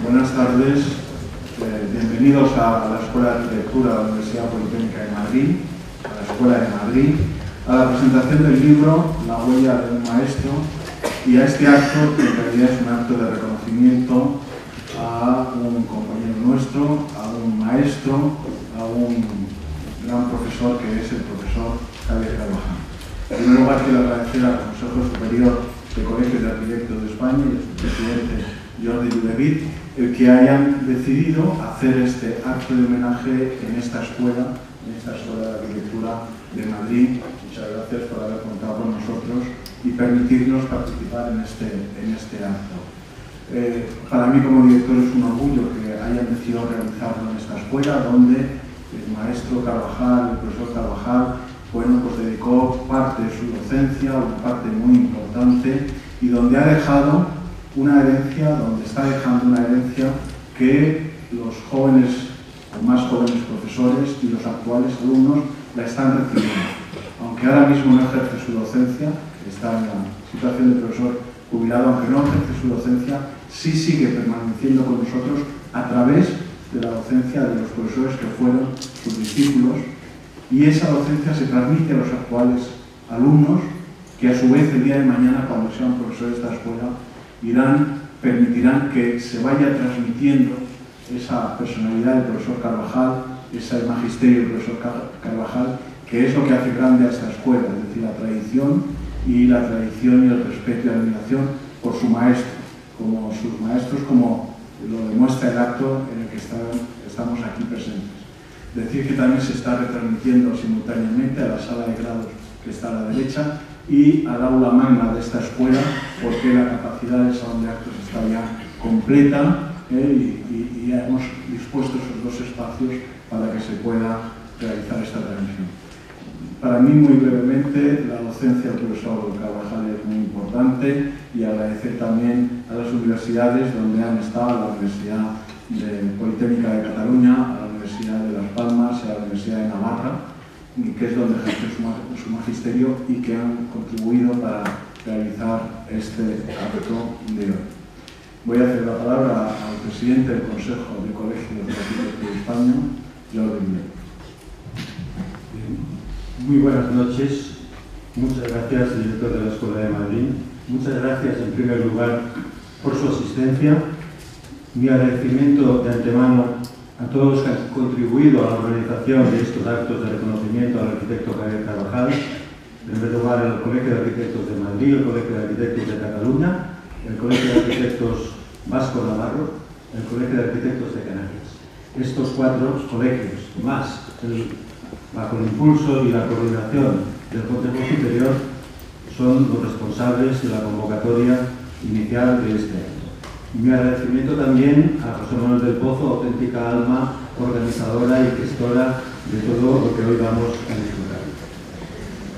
Buenas tardes, bienvenidos a la Escuela de Arquitectura de la Universidad Politécnica de Madrid, a la Escuela de Madrid, a la presentación del libro La huella de un maestro y a este acto que en realidad es un acto de reconocimiento a un compañero nuestro, a un maestro, a un gran profesor que es el profesor Javier Carvajal. En primer lugar, quiero agradecer al Consejo Superior de Colegios de Arquitectos de España y a su presidente Jordi Lludevid el que hayan decidido hacer este acto de homenaje en esta escuela de arquitectura de Madrid. Muchas gracias por haber contado con nosotros y permitirnos participar en este acto. Para mí como director es un orgullo que hayan decidido realizarlo en esta escuela donde el maestro Carvajal, el profesor Carvajal, bueno, pues dedicó parte de su docencia, una parte muy importante, y donde ha dejado una herencia, donde está dejando una herencia que los jóvenes o más jóvenes profesores y los actuales alumnos la están recibiendo. Aunque ahora mismo no ejerce su docencia, está en la situación de profesor jubilado, aunque no ejerce su docencia, sí sigue permaneciendo con nosotros a través de la docencia de los profesores que fueron sus discípulos, y esa docencia se transmite a los actuales alumnos que a su vez el día de mañana, cuando sean profesores de esta escuela, permitirán que se vaya transmitiendo esa personalidad del profesor Carvajal, ese magisterio del profesor Carvajal, que es lo que hace grande a esta escuela, es decir, la tradición y el respeto y la admiración por su maestro, como sus maestros, como lo demuestra el acto en el que estamos aquí presentes. Decir que también se está retransmitiendo simultáneamente a la sala de grados que está a la derecha y al aula magna de esta escuela, porque la capacidad del salón de actos está ya completa y ya hemos dispuesto esos dos espacios para que se pueda realizar esta transmisión. Para mí, muy brevemente, la docencia del profesor Carvajal es muy importante, y agradecer también a las universidades donde han estado, a la Universidad Politécnica de Cataluña, a la Universidad de Las Palmas y a la Universidad de Navarra, que es donde ejerce su magisterio y que han contribuido para realizar este acto de hoy. Voy a hacer la palabra al presidente del Consejo de Colegios de Arquitectos de España, Jordi Lludevid. Muy buenas noches. Muchas gracias, director de la Escuela de Madrid. Muchas gracias, en primer lugar, por su asistencia. Mi agradecimiento de antemano a todos los que han contribuido a la organización de estos actos de reconocimiento al arquitecto Javier Carvajal. En primer lugar, al Colegio de Arquitectos de Madrid, el Colegio de Arquitectos de Cataluña, el Colegio de Arquitectos Vasco-Navarro, el Colegio de Arquitectos de Canarias. Estos cuatro colegios, más bajo el impulso y la coordinación del Consejo Superior, son los responsables de la convocatoria inicial de este año. Mi agradecimiento también a José Manuel del Pozo, auténtica alma organizadora y gestora de todo lo que hoy vamos a disfrutar.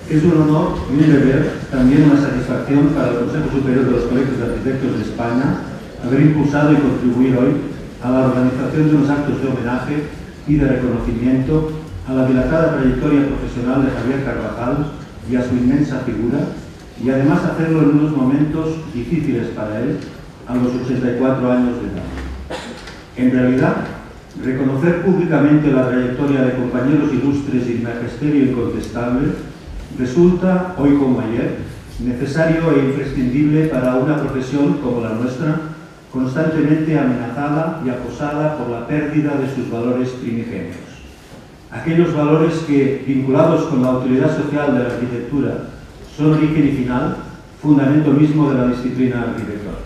Es un honor y un deber, también una satisfacción para el Consejo Superior de los Colegios de Arquitectos de España, haber impulsado y contribuir hoy a la organización de unos actos de homenaje y de reconocimiento a la dilatada trayectoria profesional de Javier Carvajal y a su inmensa figura, y además hacerlo en unos momentos difíciles para él, a los 84 años de edad. En realidad, reconocer públicamente la trayectoria de compañeros ilustres y magisterio incontestable resulta, hoy como ayer, necesario e imprescindible para una profesión como la nuestra, constantemente amenazada y acosada por la pérdida de sus valores primigenios. Aquellos valores que, vinculados con la utilidad social de la arquitectura, son origen y final, fundamento mismo de la disciplina arquitectónica.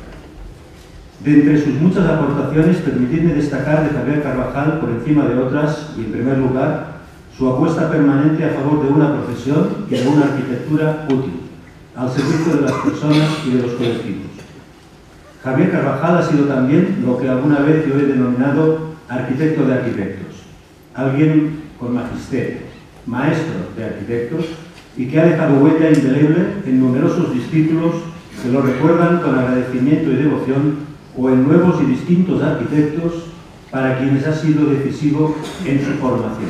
De entre sus muchas aportaciones, permitidme destacar de Javier Carvajal, por encima de otras, y en primer lugar, su apuesta permanente a favor de una profesión y de una arquitectura útil, al servicio de las personas y de los colectivos. Javier Carvajal ha sido también lo que alguna vez yo he denominado arquitecto de arquitectos, alguien con magisterio, maestro de arquitectos, y que ha dejado huella indeleble en numerosos discípulos que lo recuerdan con agradecimiento y devoción, o en nuevos y distintos arquitectos para quienes ha sido decisivo en su formación.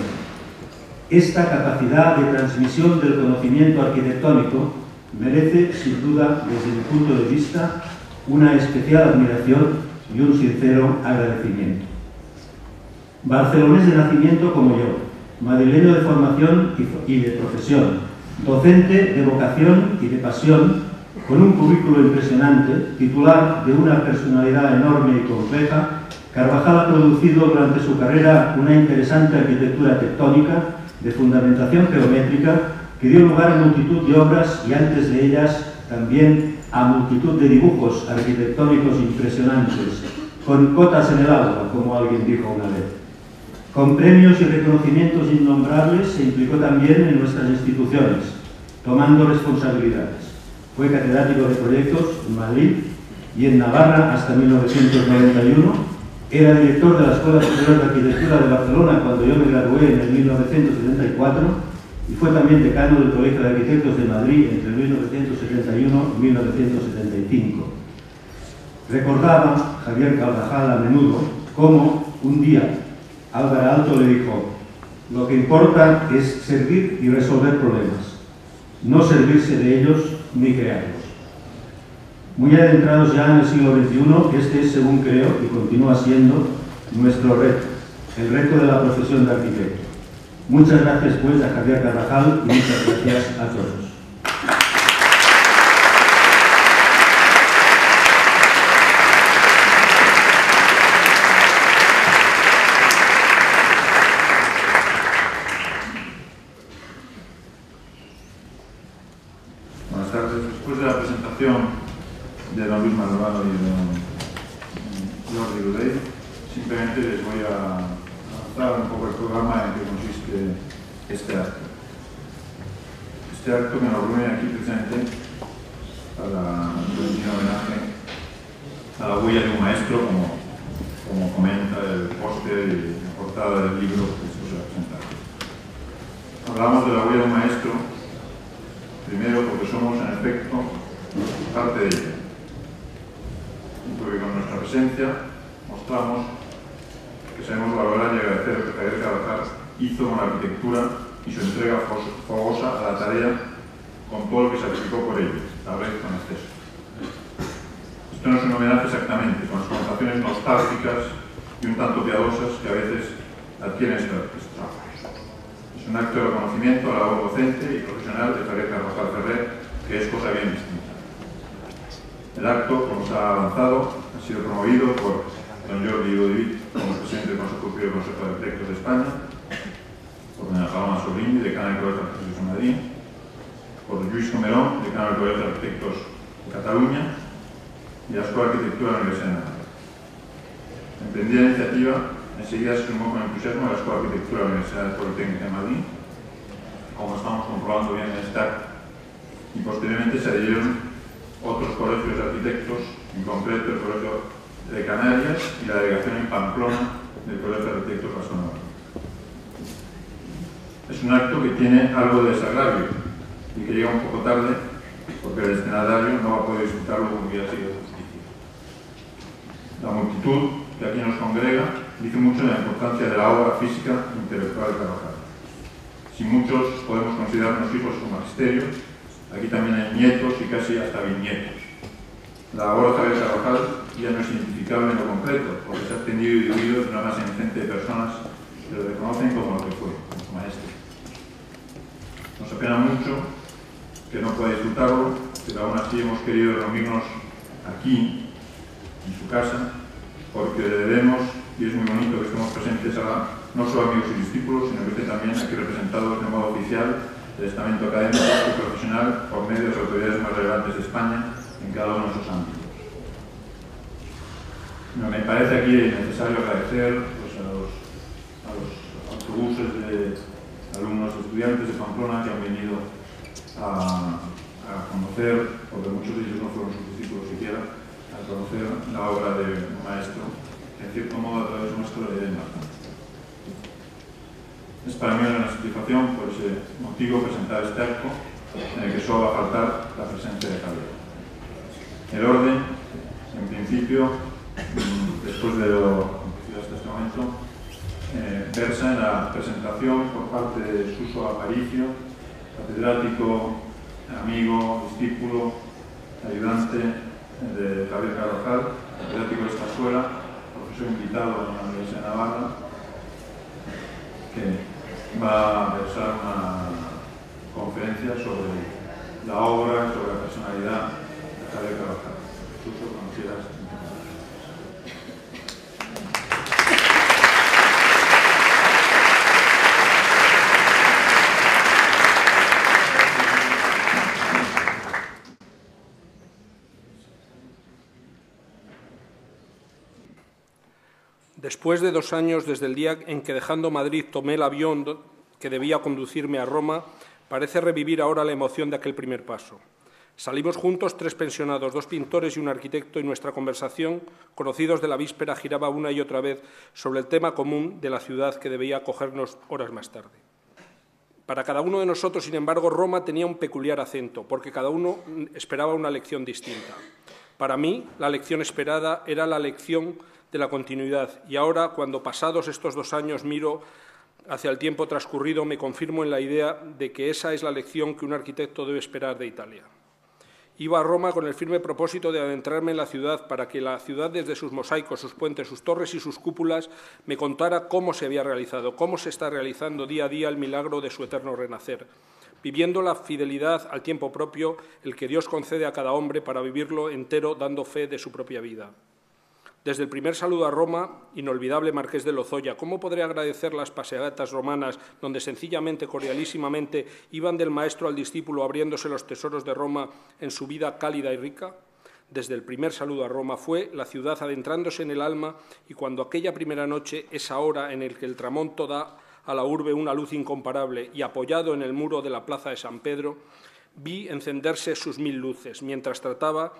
Esta capacidad de transmisión del conocimiento arquitectónico merece, sin duda, desde mi punto de vista, una especial admiración y un sincero agradecimiento. Barcelonés de nacimiento como yo, madrileño de formación y de profesión, docente de vocación y de pasión, con un currículo impresionante, titular de una personalidad enorme y compleja, Carvajal ha producido durante su carrera una interesante arquitectura tectónica de fundamentación geométrica que dio lugar a multitud de obras y antes de ellas también a multitud de dibujos arquitectónicos impresionantes, con cotas en el agua, como alguien dijo una vez. Con premios y reconocimientos innombrables se implicó también en nuestras instituciones, tomando responsabilidades. Fue catedrático de proyectos en Madrid y en Navarra hasta 1991. Era director de la Escuela Superior de Arquitectura de Barcelona cuando yo me gradué en el 1974 y fue también decano del Colegio de Arquitectos de Madrid entre 1971 y 1975. Recordaba Javier Carvajal a menudo cómo un día Álvaro Aalto le dijo: lo que importa es servir y resolver problemas, no servirse de ellos ni crearlos. Muy adentrados ya en el siglo XXI, este es, según creo, y continúa siendo, nuestro reto, el reto de la profesión de arquitecto. Muchas gracias, pues, a Javier Carvajal y muchas gracias a todos. Buenas tardes. Después de la presentación de don Luis Malvado y de don Jordi Udell, simplemente les voy a avanzar un poco el programa en que consiste este acto. Este acto que nos reúne aquí precisamente para rendir homenaje a la huella de un maestro, como comenta el póster y la portada del libro que se os ha presentado. Hablamos de la huella de un maestro, primero porque somos en efecto parte de ella, y porque con nuestra presencia mostramos que sabemos valorar y agradecer lo que Javier Carvajal hizo con la arquitectura y su entrega fogosa a la tarea con todo lo que sacrificó por ello, tal vez con exceso. Esto no es un homenaje exactamente, con las connotaciones nostálgicas y un tanto piadosas que a veces adquieren esta orquesta. Es un acto de reconocimiento a la labor docente y profesional de Javier Carvajal Ferrer, que es cosa bien distinta. El acto, como se ha avanzado, ha sido promovido por don Jordi Udell, como presidente del Consejo Superior del Consejo de Arquitectos de España, por doña Paloma Sobrini, decana del Colegio de Arquitectos de Madrid, por Lluís Comerón, decano del Colegio de Arquitectos de Cataluña, y la Escuela de Arquitectura de la Universidad de Navarra. Emprendida la iniciativa, enseguida se sumó con entusiasmo a la Escuela de Arquitectura de la Universidad Politécnica de Madrid, como estamos comprobando bien en este acto, y posteriormente se adhirieron otros colegios de arquitectos, en concreto el Colegio de Canarias y la delegación en Pamplona del Colegio de Arquitectos Vasco-Navarro. Es un acto que tiene algo de desagravio y que llega un poco tarde porque el destinatario no va a poder disfrutarlo como hubiera sido justicia. La multitud que aquí nos congrega dice mucho de la importancia de la obra física e intelectual de Carvajal. Si muchos podemos considerarnos hijos de su magisterio, aquí también hay nietos y casi hasta bisnietos. La obra de Javier Carvajal ya no es identificable en lo concreto, porque se ha extendido y dividido entre una masa ingente de personas que lo reconocen como lo que fue, como maestro. Nos apena mucho que no pueda disfrutarlo, pero aún así hemos querido reunirnos aquí, en su casa, porque le debemos, y es muy bonito que estemos presentes a no solo amigos y discípulos, sino que esté también aquí representados de modo oficial el estamento académico y profesional por medio de las autoridades más relevantes de España en cada uno de esos ámbitos. Me parece aquí necesario agradecer pues, a los autobuses de alumnos y estudiantes de Pamplona que han venido a conocer, porque muchos de ellos no fueron sus discípulos siquiera, a conocer la obra de un maestro que en cierto modo a través nuestro le den bastante. Es para mí una satisfacción por ese motivo presentar este acto en el que solo va a faltar la presencia de Javier. El orden, en principio, después de lo conocido hasta este momento, versa en la presentación por parte de Suso Aparicio, catedrático, amigo, discípulo, ayudante de Javier Carvajal, catedrático de esta escuela, la obra, sobre la personalidad de Javier Carvajal. Suso, cuando quieras. Después de 2 años desde el día en que, dejando Madrid, tomé el avión que debía conducirme a Roma, parece revivir ahora la emoción de aquel primer paso. Salimos juntos 3 pensionados, 2 pintores y un arquitecto, y nuestra conversación, conocidos de la víspera, giraba una y otra vez sobre el tema común de la ciudad que debía acogernos horas más tarde. Para cada uno de nosotros, sin embargo, Roma tenía un peculiar acento, porque cada uno esperaba una lección distinta. Para mí, la lección esperada era la lección de la continuidad, y ahora, cuando pasados estos 2 años miro hacia el tiempo transcurrido, me confirmo en la idea de que esa es la lección que un arquitecto debe esperar de Italia. Iba a Roma con el firme propósito de adentrarme en la ciudad para que la ciudad, desde sus mosaicos, sus puentes, sus torres y sus cúpulas, me contara cómo se había realizado, cómo se está realizando día a día el milagro de su eterno renacer, viviendo la fidelidad al tiempo propio, el que Dios concede a cada hombre para vivirlo entero, dando fe de su propia vida. Desde el primer saludo a Roma, inolvidable Marqués de Lozoya, ¿cómo podré agradecer las paseatas romanas donde sencillamente, cordialísimamente, iban del maestro al discípulo abriéndose los tesoros de Roma en su vida cálida y rica? Desde el primer saludo a Roma fue la ciudad adentrándose en el alma, y cuando aquella primera noche, esa hora en la que el tramonto da a la urbe una luz incomparable y apoyado en el muro de la plaza de San Pedro, vi encenderse sus 1000 luces, mientras trataba,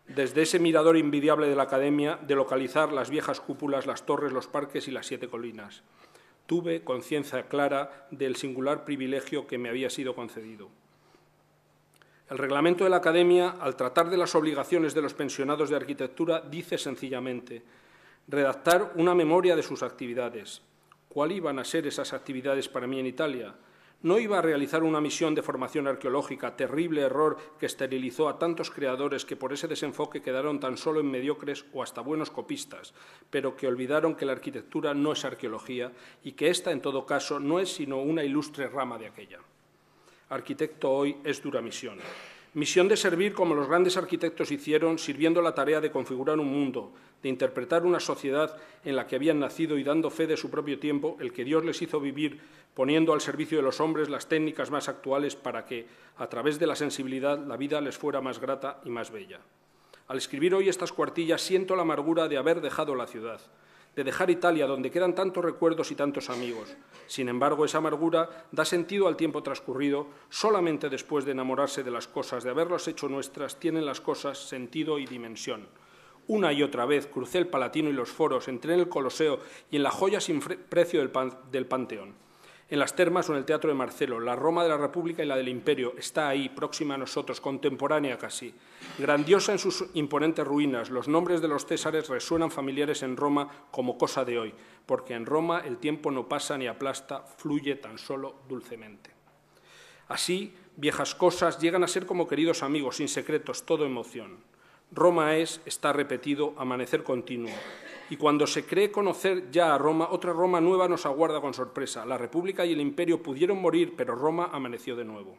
desde ese mirador invidiable de la Academia, de localizar las viejas cúpulas, las torres, los parques y las 7 colinas. Tuve conciencia clara del singular privilegio que me había sido concedido. El reglamento de la Academia, al tratar de las obligaciones de los pensionados de arquitectura, dice sencillamente: redactar una memoria de sus actividades. ¿Cuáles iban a ser esas actividades para mí en Italia? No iba a realizar una misión de formación arqueológica, terrible error que esterilizó a tantos creadores que por ese desenfoque quedaron tan solo en mediocres o hasta buenos copistas, pero que olvidaron que la arquitectura no es arqueología y que ésta, en todo caso, no es sino una ilustre rama de aquella. Arquitecto hoy es dura misión. Misión de servir como los grandes arquitectos hicieron, sirviendo la tarea de configurar un mundo, de interpretar una sociedad en la que habían nacido y dando fe de su propio tiempo, el que Dios les hizo vivir, poniendo al servicio de los hombres las técnicas más actuales para que, a través de la sensibilidad, la vida les fuera más grata y más bella. Al escribir hoy estas cuartillas siento la amargura de haber dejado la ciudad, de dejar Italia, donde quedan tantos recuerdos y tantos amigos. Sin embargo, esa amargura da sentido al tiempo transcurrido. Solamente después de enamorarse de las cosas, de haberlas hecho nuestras, tienen las cosas sentido y dimensión. Una y otra vez crucé el Palatino y los foros, entré en el Coloseo y en la joya sin precio del Panteón. En las termas o en el Teatro de Marcelo, la Roma de la República y la del Imperio está ahí, próxima a nosotros, contemporánea casi. Grandiosa en sus imponentes ruinas, los nombres de los césares resuenan familiares en Roma como cosa de hoy, porque en Roma el tiempo no pasa ni aplasta, fluye tan solo dulcemente. Así, viejas cosas llegan a ser como queridos amigos, sin secretos, todo emoción. Roma es, está repetido, amanecer continuo. Y cuando se cree conocer ya a Roma, otra Roma nueva nos aguarda con sorpresa. La República y el Imperio pudieron morir, pero Roma amaneció de nuevo.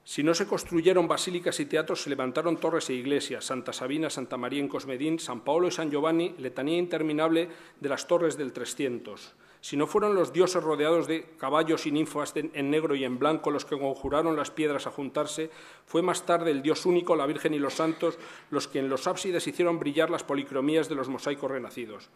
Si no se construyeron basílicas y teatros, se levantaron torres e iglesias, Santa Sabina, Santa María en Cosmedín, San Paolo y San Giovanni, letanía interminable de las torres del 300. Si no fueron los dioses rodeados de caballos y ninfas en negro y en blanco los que conjuraron las piedras a juntarse, fue más tarde el Dios único, la Virgen y los santos los que en los ábsides hicieron brillar las policromías de los mosaicos renacidos.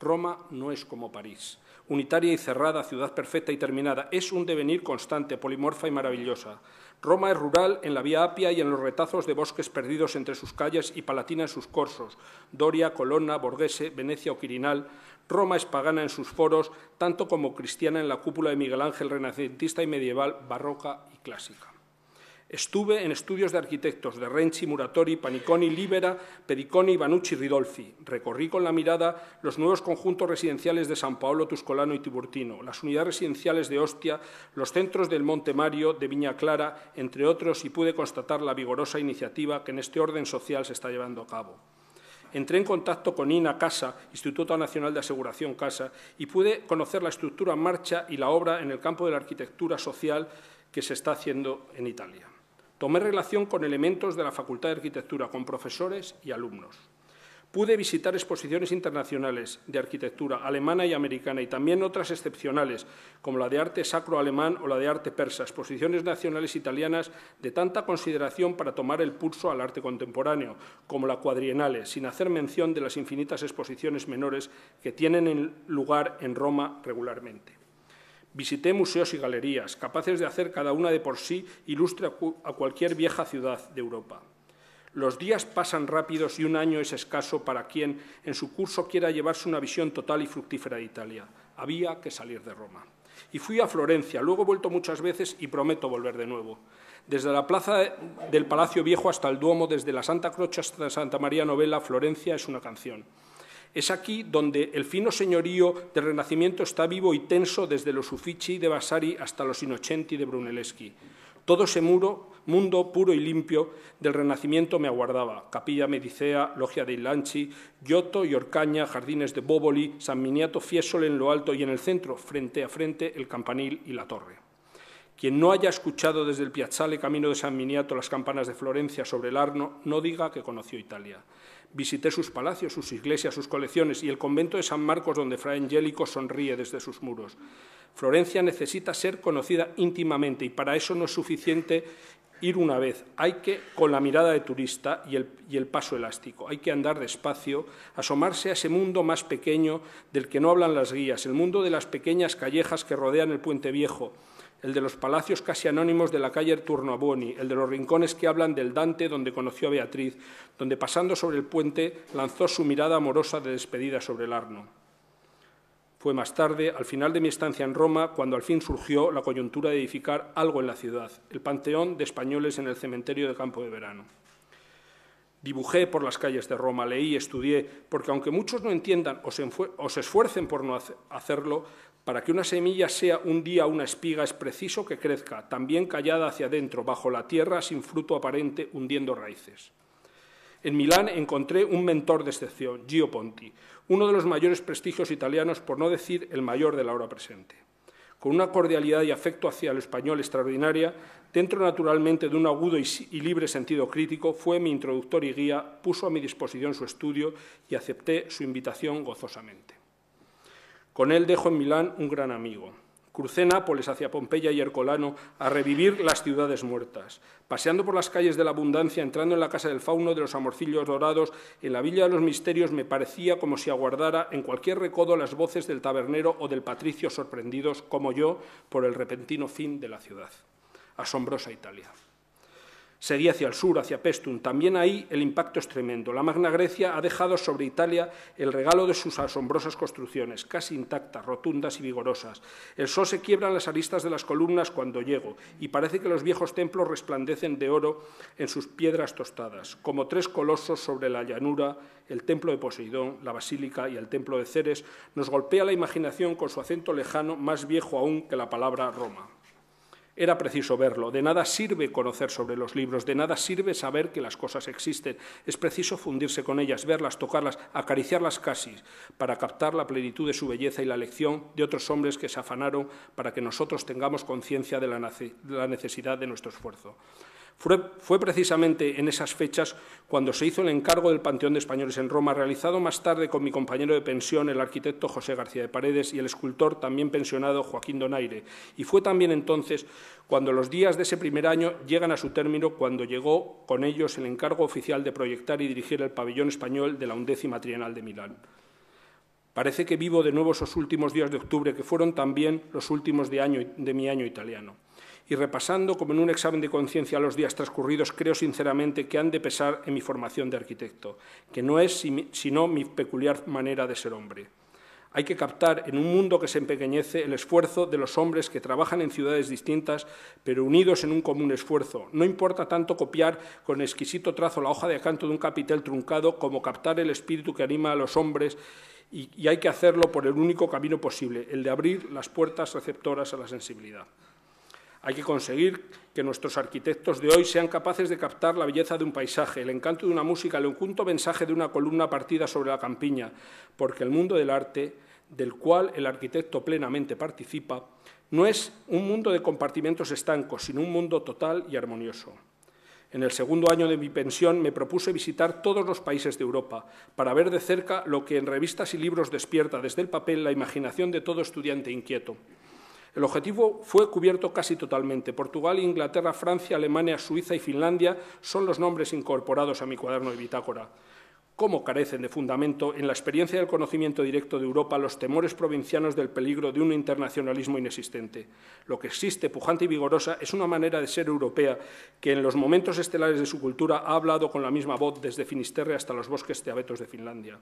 Roma no es como París, unitaria y cerrada, ciudad perfecta y terminada. Es un devenir constante, polimorfa y maravillosa. Roma es rural en la Vía Apia y en los retazos de bosques perdidos entre sus calles y Palatina en sus corsos, Doria, Colonna, Borghese, Venecia o Quirinal. Roma es pagana en sus foros, tanto como cristiana en la cúpula de Miguel Ángel, renacentista y medieval, barroca y clásica. Estuve en estudios de arquitectos de Renzi, Muratori, Paniconi, Libera, Pediconi, Vanucci y Ridolfi. Recorrí con la mirada los nuevos conjuntos residenciales de San Paolo, Tuscolano y Tiburtino, las unidades residenciales de Ostia, los centros del Monte Mario, de Viña Clara, entre otros, y pude constatar la vigorosa iniciativa que en este orden social se está llevando a cabo. Entré en contacto con INA Casa, Instituto Nacional de Aseguración Casa, y pude conocer la estructura en marcha y la obra en el campo de la arquitectura social que se está haciendo en Italia. Tomé relación con elementos de la Facultad de Arquitectura, con profesores y alumnos. Pude visitar exposiciones internacionales de arquitectura alemana y americana y también otras excepcionales, como la de arte sacro alemán o la de arte persa, exposiciones nacionales italianas de tanta consideración para tomar el pulso al arte contemporáneo, como la Quadriennale, sin hacer mención de las infinitas exposiciones menores que tienen lugar en Roma regularmente. Visité museos y galerías, capaces de hacer cada una de por sí ilustre a cualquier vieja ciudad de Europa. Los días pasan rápidos y un año es escaso para quien en su curso quiera llevarse una visión total y fructífera de Italia. Había que salir de Roma. Y fui a Florencia, luego he vuelto muchas veces y prometo volver de nuevo. Desde la plaza del Palacio Viejo hasta el Duomo, desde la Santa Croce hasta Santa María Novella, Florencia es una canción. Es aquí donde el fino señorío del Renacimiento está vivo y tenso desde los Uffizi de Vasari hasta los Innocenti de Brunelleschi. Todo ese mundo puro y limpio del Renacimiento me aguardaba. Capilla Medicea, Logia dei Lanci, Giotto y Orcaña, Jardines de Bóboli, San Miniato Fiesole en lo alto y en el centro, frente a frente, el campanil y la torre. Quien no haya escuchado desde el Piazzale Camino de San Miniato las campanas de Florencia sobre el Arno, no diga que conoció Italia. Visité sus palacios, sus iglesias, sus colecciones y el convento de San Marcos, donde Fray Angélico sonríe desde sus muros. Florencia necesita ser conocida íntimamente y para eso no es suficiente ir una vez. Hay que, con la mirada de turista y el paso elástico, hay que andar despacio, asomarse a ese mundo más pequeño del que no hablan las guías, el mundo de las pequeñas callejas que rodean el Puente Viejo, el de los palacios casi anónimos de la calle Tornabuoni, el de los rincones que hablan del Dante donde conoció a Beatriz, donde pasando sobre el puente lanzó su mirada amorosa de despedida sobre el Arno. Fue más tarde, al final de mi estancia en Roma, cuando al fin surgió la coyuntura de edificar algo en la ciudad, el Panteón de Españoles en el cementerio de Campo de Verano. Dibujé por las calles de Roma, leí, estudié, porque aunque muchos no entiendan o se esfuercen por no hacerlo, para que una semilla sea un día una espiga es preciso que crezca, también callada hacia adentro, bajo la tierra, sin fruto aparente, hundiendo raíces. En Milán encontré un mentor de excepción, Gio Ponti, uno de los mayores prestigios italianos, por no decir el mayor de la hora presente. Con una cordialidad y afecto hacia el español extraordinaria, dentro naturalmente de un agudo y libre sentido crítico, fue mi introductor y guía, puso a mi disposición su estudio y acepté su invitación gozosamente. Con él dejo en Milán un gran amigo. Crucé Nápoles hacia Pompeya y Ercolano a revivir las ciudades muertas. Paseando por las calles de la abundancia, entrando en la casa del fauno de los amorcillos dorados, en la Villa de los Misterios me parecía como si aguardara en cualquier recodo las voces del tabernero o del patricio sorprendidos, como yo, por el repentino fin de la ciudad. Asombrosa Italia. Seguí hacia el sur, hacia Paestum. También ahí el impacto es tremendo. La Magna Grecia ha dejado sobre Italia el regalo de sus asombrosas construcciones, casi intactas, rotundas y vigorosas. El sol se quiebra en las aristas de las columnas cuando llego y parece que los viejos templos resplandecen de oro en sus piedras tostadas, como tres colosos sobre la llanura. El templo de Poseidón, la basílica y el templo de Ceres nos golpea la imaginación con su acento lejano, más viejo aún que la palabra Roma. Era preciso verlo. De nada sirve conocer sobre los libros, de nada sirve saber que las cosas existen. Es preciso fundirse con ellas, verlas, tocarlas, acariciarlas casi, para captar la plenitud de su belleza y la lección de otros hombres que se afanaron para que nosotros tengamos conciencia de la necesidad de nuestro esfuerzo. Fue precisamente en esas fechas cuando se hizo el encargo del Panteón de Españoles en Roma, realizado más tarde con mi compañero de pensión, el arquitecto José García de Paredes, y el escultor también pensionado Joaquín Donaire. Y fue también entonces cuando los días de ese primer año llegan a su término, cuando llegó con ellos el encargo oficial de proyectar y dirigir el pabellón español de la 11ª Trienal de Milán. Parece que vivo de nuevo esos últimos días de octubre, que fueron también los últimos de mi año italiano. Y repasando como en un examen de conciencia los días transcurridos, creo sinceramente que han de pesar en mi formación de arquitecto, que no es sino mi peculiar manera de ser hombre. Hay que captar en un mundo que se empequeñece el esfuerzo de los hombres que trabajan en ciudades distintas, pero unidos en un común esfuerzo. No importa tanto copiar con exquisito trazo la hoja de acanto de un capitel truncado como captar el espíritu que anima a los hombres, y hay que hacerlo por el único camino posible, el de abrir las puertas receptoras a la sensibilidad. Hay que conseguir que nuestros arquitectos de hoy sean capaces de captar la belleza de un paisaje, el encanto de una música, el oculto mensaje de una columna partida sobre la campiña, porque el mundo del arte, del cual el arquitecto plenamente participa, no es un mundo de compartimentos estancos, sino un mundo total y armonioso. En el segundo año de mi pensión me propuse visitar todos los países de Europa para ver de cerca lo que en revistas y libros despierta desde el papel la imaginación de todo estudiante inquieto. El objetivo fue cubierto casi totalmente. Portugal, Inglaterra, Francia, Alemania, Suiza y Finlandia son los nombres incorporados a mi cuaderno de bitácora. ¿Cómo carecen de fundamento en la experiencia del conocimiento directo de Europa los temores provincianos del peligro de un internacionalismo inexistente? Lo que existe, pujante y vigorosa, es una manera de ser europea que en los momentos estelares de su cultura ha hablado con la misma voz desde Finisterre hasta los bosques de abetos de Finlandia.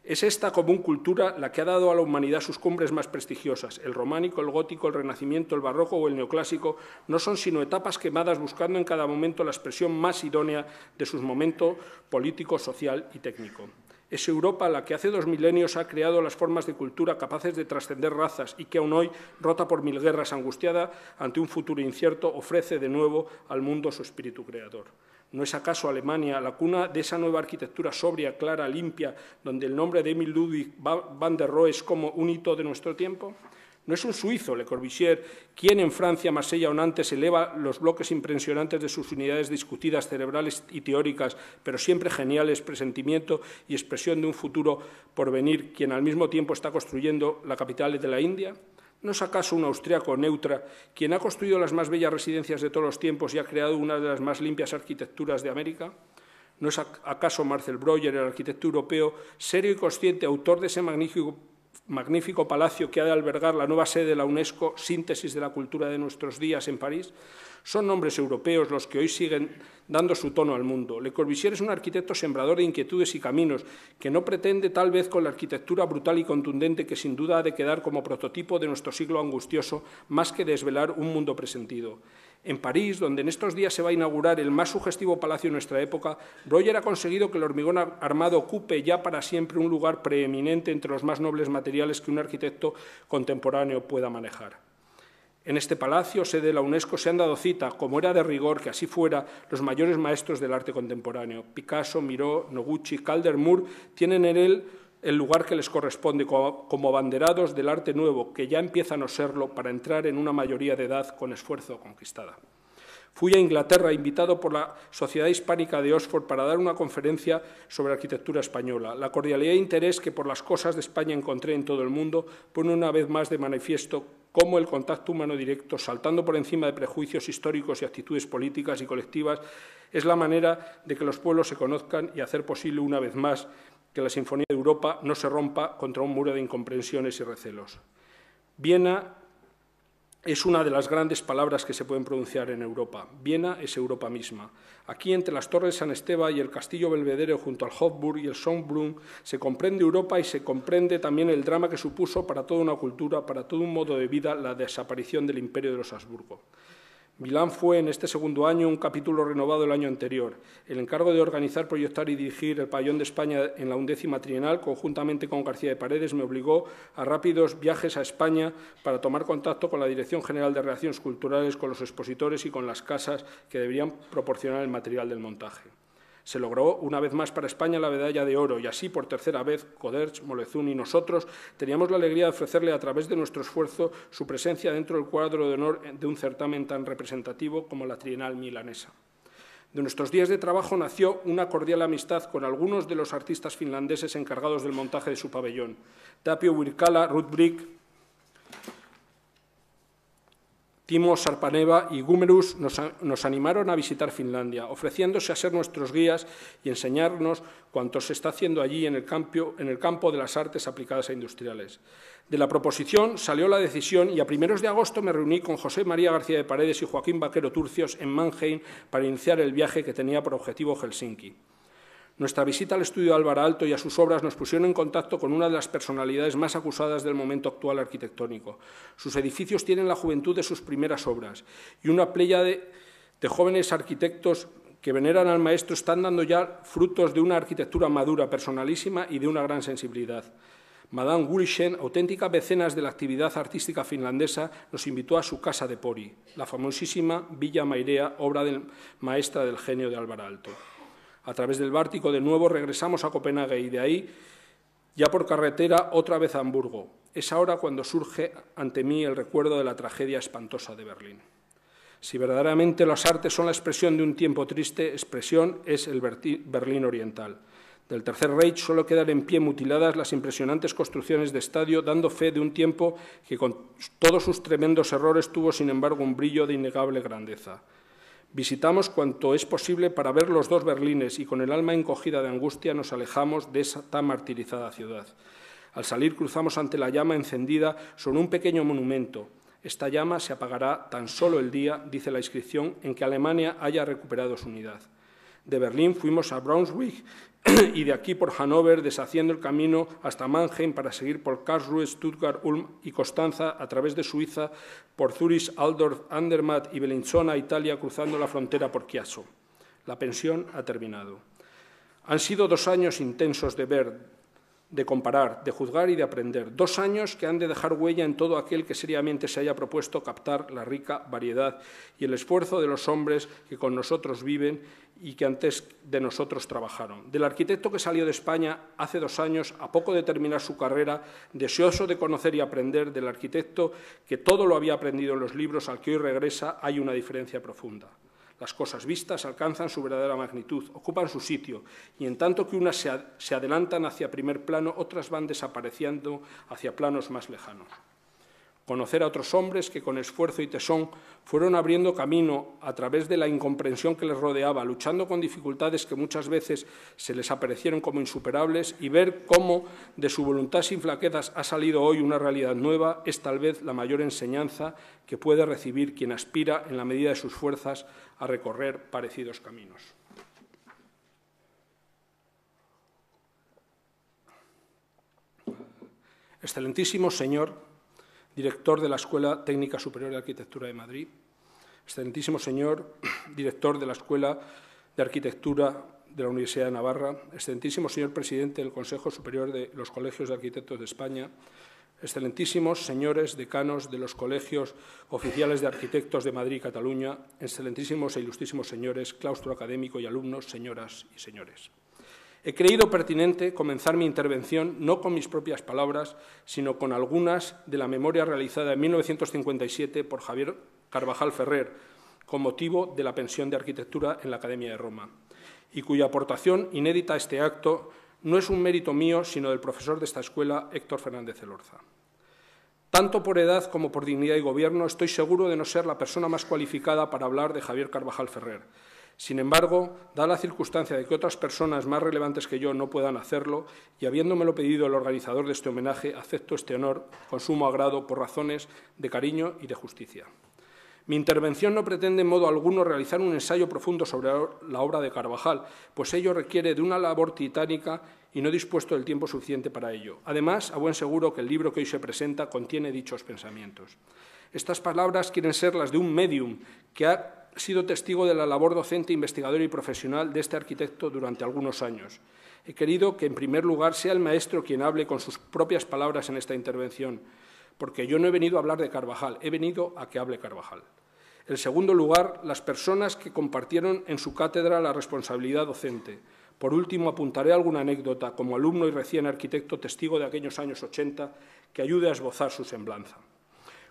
Es esta común cultura la que ha dado a la humanidad sus cumbres más prestigiosas. El románico, el gótico, el renacimiento, el barroco o el neoclásico no son sino etapas quemadas buscando en cada momento la expresión más idónea de sus momentos político, social y técnico. Es Europa la que hace 2 milenios ha creado las formas de cultura capaces de trascender razas y que aún hoy, rota por 1000 guerras, angustiada ante un futuro incierto, ofrece de nuevo al mundo su espíritu creador. ¿No es acaso Alemania la cuna de esa nueva arquitectura sobria, clara, limpia, donde el nombre de Emil Ludwig van der Rohe es como un hito de nuestro tiempo? ¿No es un suizo, Le Corbusier, quien en Francia, Marsella o Nantes eleva los bloques impresionantes de sus unidades discutidas, cerebrales y teóricas, pero siempre geniales, presentimiento y expresión de un futuro por venir, quien al mismo tiempo está construyendo la capital de la India? ¿No es acaso un austriaco, Neutra, quien ha construido las más bellas residencias de todos los tiempos y ha creado una de las más limpias arquitecturas de América? ¿No es acaso Marcel Breuer, el arquitecto europeo, serio y consciente, autor de ese magnífico palacio que ha de albergar la nueva sede de la UNESCO, síntesis de la cultura de nuestros días en París? Son nombres europeos los que hoy siguen dando su tono al mundo. Le Corbusier es un arquitecto sembrador de inquietudes y caminos, que no pretende tal vez con la arquitectura brutal y contundente que sin duda ha de quedar como prototipo de nuestro siglo angustioso, más que desvelar un mundo presentido. En París, donde en estos días se va a inaugurar el más sugestivo palacio de nuestra época, Breuer ha conseguido que el hormigón armado ocupe ya para siempre un lugar preeminente entre los más nobles materiales que un arquitecto contemporáneo pueda manejar. En este palacio, sede de la UNESCO, se han dado cita, como era de rigor que así fuera, los mayores maestros del arte contemporáneo. Picasso, Miró, Noguchi, Calder, Moore tienen en él el lugar que les corresponde como abanderados del arte nuevo, que ya empieza a no serlo para entrar en una mayoría de edad con esfuerzo conquistada. Fui a Inglaterra invitado por la Sociedad Hispánica de Oxford para dar una conferencia sobre arquitectura española. La cordialidad e interés que por las cosas de España encontré en todo el mundo pone una vez más de manifiesto cómo el contacto humano directo, saltando por encima de prejuicios históricos y actitudes políticas y colectivas, es la manera de que los pueblos se conozcan y hacer posible una vez más que la Sinfonía de Europa no se rompa contra un muro de incomprensiones y recelos. Viena es una de las grandes palabras que se pueden pronunciar en Europa. Viena es Europa misma. Aquí, entre las torres de San Esteban y el castillo Belvedere, junto al Hofburg y el Schönbrunn, se comprende Europa y se comprende también el drama que supuso para toda una cultura, para todo un modo de vida, la desaparición del Imperio de los Habsburgo. Milán fue en este segundo año un capítulo renovado del año anterior. El encargo de organizar, proyectar y dirigir el pabellón de España en la 11ª trienal, conjuntamente con García de Paredes, me obligó a rápidos viajes a España para tomar contacto con la Dirección General de Relaciones Culturales, con los expositores y con las casas que deberían proporcionar el material del montaje. Se logró una vez más para España la medalla de oro y así, por tercera vez, Coderch, Molesun y nosotros teníamos la alegría de ofrecerle a través de nuestro esfuerzo su presencia dentro del cuadro de honor de un certamen tan representativo como la Trienal milanesa. De nuestros días de trabajo nació una cordial amistad con algunos de los artistas finlandeses encargados del montaje de su pabellón. Tapio Virkala, Ruth Brick, Timo Sarpaneva y Gumerus nos animaron a visitar Finlandia, ofreciéndose a ser nuestros guías y enseñarnos cuanto se está haciendo allí en el campo de las artes aplicadas a industriales. De la proposición salió la decisión y a primeros de agosto me reuní con José María García de Paredes y Joaquín Vaquero Turcios en Mannheim para iniciar el viaje que tenía por objetivo Helsinki. Nuestra visita al estudio de Álvaro Aalto y a sus obras nos pusieron en contacto con una de las personalidades más acusadas del momento actual arquitectónico. Sus edificios tienen la juventud de sus primeras obras y una pléyade de jóvenes arquitectos que veneran al maestro están dando ya frutos de una arquitectura madura, personalísima y de una gran sensibilidad. Madame Gulischen, auténtica mecenas de la actividad artística finlandesa, nos invitó a su casa de Pori, la famosísima Villa Mairea, obra maestra del genio de Álvaro Aalto. A través del Báltico, de nuevo, regresamos a Copenhague y de ahí, ya por carretera, otra vez a Hamburgo. Es ahora cuando surge ante mí el recuerdo de la tragedia espantosa de Berlín. Si verdaderamente las artes son la expresión de un tiempo triste, expresión es el Berlín Oriental. Del Tercer Reich solo quedan en pie mutiladas las impresionantes construcciones de estadio, dando fe de un tiempo que con todos sus tremendos errores tuvo, sin embargo, un brillo de innegable grandeza. Visitamos cuanto es posible para ver los dos Berlines y con el alma encogida de angustia nos alejamos de esa tan martirizada ciudad. Al salir cruzamos ante la llama encendida sobre un pequeño monumento. Esta llama se apagará tan solo el día, dice la inscripción, en que Alemania haya recuperado su unidad. De Berlín fuimos a Braunschweig y de aquí por Hannover, deshaciendo el camino hasta Mannheim para seguir por Karlsruhe, Stuttgart, Ulm y Constanza, a través de Suiza, por Zürich, Altdorf, Andermatt y Bellinzona, Italia, cruzando la frontera por Chiasso. La pensión ha terminado. Han sido 2 años intensos de ver, de comparar, de juzgar y de aprender. 2 años que han de dejar huella en todo aquel que seriamente se haya propuesto captar la rica variedad y el esfuerzo de los hombres que con nosotros viven y que antes de nosotros trabajaron. Del arquitecto que salió de España hace 2 años, a poco de terminar su carrera, deseoso de conocer y aprender, del arquitecto que todo lo había aprendido en los libros al que hoy regresa, hay una diferencia profunda. Las cosas vistas alcanzan su verdadera magnitud, ocupan su sitio, y en tanto que unas se adelantan hacia primer plano, otras van desapareciendo hacia planos más lejanos. Conocer a otros hombres que con esfuerzo y tesón fueron abriendo camino a través de la incomprensión que les rodeaba, luchando con dificultades que muchas veces se les aparecieron como insuperables, y ver cómo de su voluntad sin flaquezas ha salido hoy una realidad nueva, es tal vez la mayor enseñanza que puede recibir quien aspira, en la medida de sus fuerzas, a recorrer parecidos caminos. Excelentísimo señor director de la Escuela Técnica Superior de Arquitectura de Madrid, excelentísimo señor director de la Escuela de Arquitectura de la Universidad de Navarra, excelentísimo señor presidente del Consejo Superior de los Colegios de Arquitectos de España, excelentísimos señores decanos de los colegios oficiales de arquitectos de Madrid y Cataluña, excelentísimos e ilustrísimos señores, claustro académico y alumnos, señoras y señores. He creído pertinente comenzar mi intervención no con mis propias palabras, sino con algunas de la memoria realizada en 1957 por Javier Carvajal Ferrer, con motivo de la pensión de arquitectura en la Academia de Roma, y cuya aportación inédita a este acto no es un mérito mío, sino del profesor de esta escuela, Héctor Fernández Elorza. Tanto por edad como por dignidad y gobierno, estoy seguro de no ser la persona más cualificada para hablar de Javier Carvajal Ferrer. Sin embargo, da la circunstancia de que otras personas más relevantes que yo no puedan hacerlo, y habiéndomelo pedido el organizador de este homenaje, acepto este honor con sumo agrado por razones de cariño y de justicia. Mi intervención no pretende en modo alguno realizar un ensayo profundo sobre la obra de Carvajal, pues ello requiere de una labor titánica y no he dispuesto el tiempo suficiente para ello. Además, a buen seguro que el libro que hoy se presenta contiene dichos pensamientos. Estas palabras quieren ser las de un médium que ha sido testigo de la labor docente, investigadora y profesional de este arquitecto durante algunos años. He querido que, en primer lugar, sea el maestro quien hable con sus propias palabras en esta intervención, porque yo no he venido a hablar de Carvajal, he venido a que hable Carvajal. En segundo lugar, las personas que compartieron en su cátedra la responsabilidad docente. Por último, apuntaré alguna anécdota como alumno y recién arquitecto testigo de aquellos años 80 que ayude a esbozar su semblanza.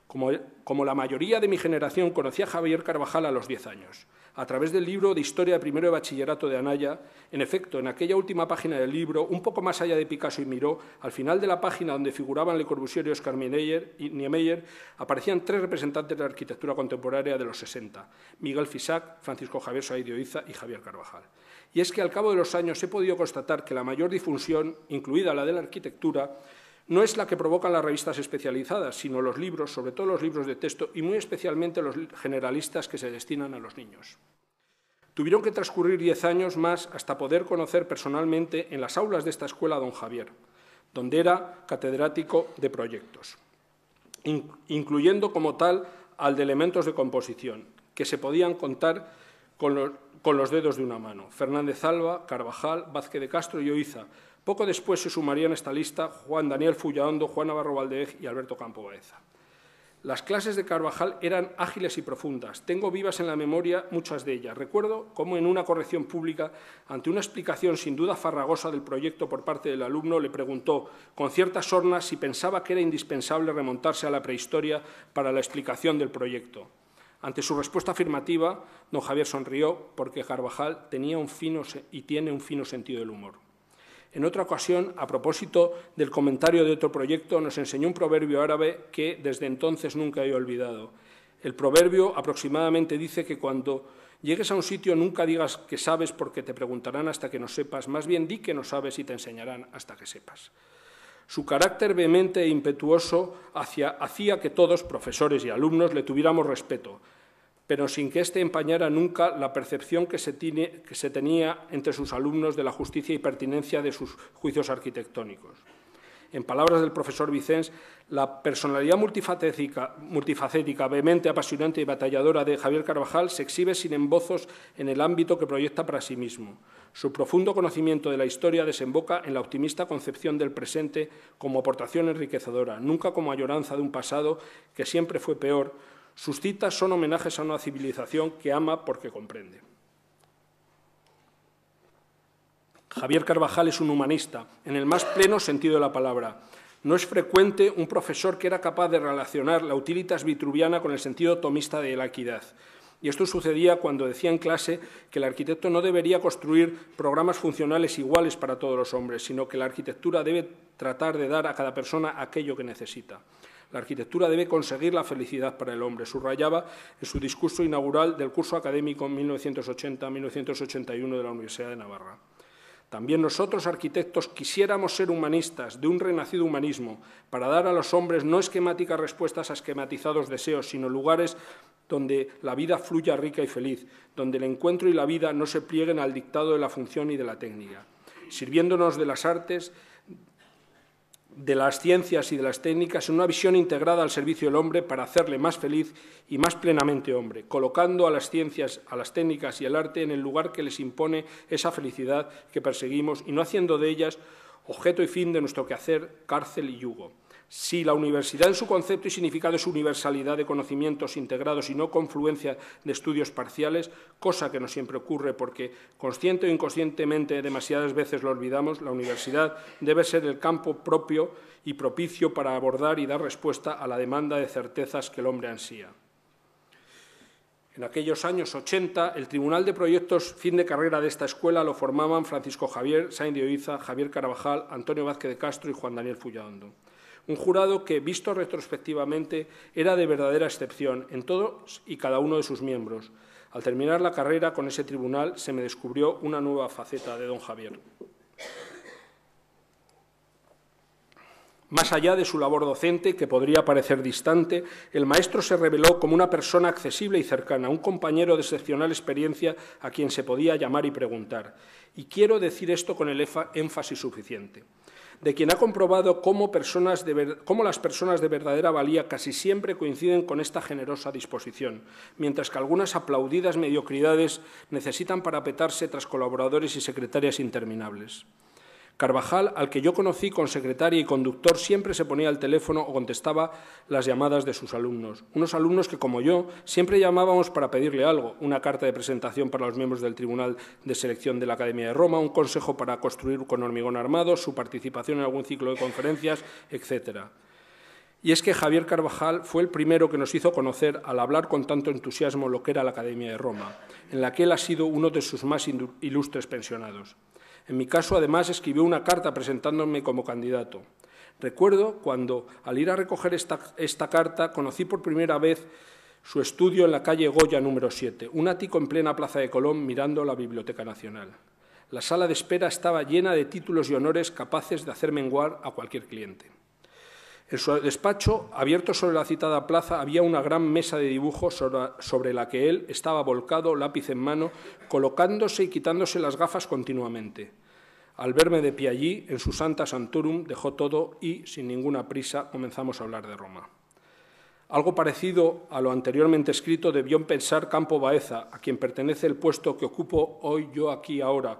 Como la mayoría de mi generación, conocí a Javier Carvajal a los 10 años, a través del libro de Historia de Primero de Bachillerato de Anaya. En efecto, en aquella última página del libro, un poco más allá de Picasso y Miró, al final de la página donde figuraban Le Corbusier y Oscar Niemeyer, aparecían 3 representantes de la arquitectura contemporánea de los 60, Miguel Fisac, Francisco Javier Saíz de Oiza y Javier Carvajal. Y es que al cabo de los años he podido constatar que la mayor difusión, incluida la de la arquitectura, no es la que provocan las revistas especializadas, sino los libros, sobre todo los libros de texto, y muy especialmente los generalistas que se destinan a los niños. Tuvieron que transcurrir 10 años más hasta poder conocer personalmente en las aulas de esta escuela a don Javier, donde era catedrático de proyectos, incluyendo como tal al de elementos de composición, que se podían contar con los dedos de una mano: Fernández Alba, Carvajal, Vázquez de Castro y Oiza. Poco después se sumarían a esta lista Juan Daniel Fullaondo, Juan Navarro Valdeeg y Alberto Campo Baeza. Las clases de Carvajal eran ágiles y profundas. Tengo vivas en la memoria muchas de ellas. Recuerdo cómo en una corrección pública, ante una explicación sin duda farragosa del proyecto por parte del alumno, le preguntó con cierta sorna si pensaba que era indispensable remontarse a la prehistoria para la explicación del proyecto. Ante su respuesta afirmativa, don Javier sonrió porque Carvajal tenía y tiene un fino sentido del humor. En otra ocasión, a propósito del comentario de otro proyecto, nos enseñó un proverbio árabe que desde entonces nunca he olvidado. El proverbio aproximadamente dice que cuando llegues a un sitio nunca digas que sabes porque te preguntarán hasta que no sepas, más bien di que no sabes y te enseñarán hasta que sepas. Su carácter vehemente e impetuoso hacía que todos, profesores y alumnos, le tuviéramos respeto, pero sin que éste empañara nunca la percepción que se tenía entre sus alumnos de la justicia y pertinencia de sus juicios arquitectónicos. En palabras del profesor Vicens, la personalidad multifacética, vehemente, apasionante y batalladora de Javier Carvajal se exhibe sin embozos en el ámbito que proyecta para sí mismo. Su profundo conocimiento de la historia desemboca en la optimista concepción del presente como aportación enriquecedora, nunca como añoranza de un pasado que siempre fue peor. Sus citas son homenajes a una civilización que ama porque comprende. Javier Carvajal es un humanista, en el más pleno sentido de la palabra. No es frecuente un profesor que era capaz de relacionar la utilitas vitruviana con el sentido tomista de la equidad. Y esto sucedía cuando decía en clase que el arquitecto no debería construir programas funcionales iguales para todos los hombres, sino que la arquitectura debe tratar de dar a cada persona aquello que necesita. La arquitectura debe conseguir la felicidad para el hombre, subrayaba en su discurso inaugural del curso académico 1980-1981 de la Universidad de Navarra. También nosotros, arquitectos, quisiéramos ser humanistas, de un renacido humanismo, para dar a los hombres no esquemáticas respuestas a esquematizados deseos, sino lugares donde la vida fluya rica y feliz, donde el encuentro y la vida no se plieguen al dictado de la función y de la técnica, sirviéndonos de las artes, de las ciencias y de las técnicas en una visión integrada al servicio del hombre para hacerle más feliz y más plenamente hombre, colocando a las ciencias, a las técnicas y al arte en el lugar que les impone esa felicidad que perseguimos y no haciendo de ellas objeto y fin de nuestro quehacer, cárcel y yugo. Si la universidad en su concepto y significado es universalidad de conocimientos integrados y no confluencia de estudios parciales, cosa que no siempre ocurre porque consciente o inconscientemente demasiadas veces lo olvidamos, la universidad debe ser el campo propio y propicio para abordar y dar respuesta a la demanda de certezas que el hombre ansía. En aquellos años 80, el Tribunal de Proyectos fin de carrera de esta escuela lo formaban Francisco Javier Sainz de Oiza, Javier Carvajal, Antonio Vázquez de Castro y Juan Daniel Fullaondo. Un jurado que, visto retrospectivamente, era de verdadera excepción en todos y cada uno de sus miembros. Al terminar la carrera con ese tribunal se me descubrió una nueva faceta de don Javier. Más allá de su labor docente, que podría parecer distante, el maestro se reveló como una persona accesible y cercana, un compañero de excepcional experiencia a quien se podía llamar y preguntar. Y quiero decir esto con el énfasis suficiente. De quien ha comprobado cómo las personas de verdadera valía casi siempre coinciden con esta generosa disposición, mientras que algunas aplaudidas mediocridades necesitan parapetarse tras colaboradores y secretarias interminables. Carvajal, al que yo conocí con secretaria y conductor, siempre se ponía al teléfono o contestaba las llamadas de sus alumnos. Unos alumnos que, como yo, siempre llamábamos para pedirle algo, una carta de presentación para los miembros del Tribunal de Selección de la Academia de Roma, un consejo para construir con hormigón armado, su participación en algún ciclo de conferencias, etc. Y es que Javier Carvajal fue el primero que nos hizo conocer, al hablar con tanto entusiasmo, lo que era la Academia de Roma, en la que él ha sido uno de sus más ilustres pensionados. En mi caso, además, escribió una carta presentándome como candidato. Recuerdo cuando, al ir a recoger esta carta, conocí por primera vez su estudio en la calle Goya número 7, un ático en plena Plaza de Colón mirando la Biblioteca Nacional. La sala de espera estaba llena de títulos y honores capaces de hacer menguar a cualquier cliente. En su despacho, abierto sobre la citada plaza, había una gran mesa de dibujo sobre la que él estaba volcado, lápiz en mano, colocándose y quitándose las gafas continuamente. Al verme de pie allí, en su Santa Santorum, dejó todo y, sin ninguna prisa, comenzamos a hablar de Roma. Algo parecido a lo anteriormente escrito debió pensar Campo Baeza, a quien pertenece el puesto que ocupo hoy yo aquí ahora,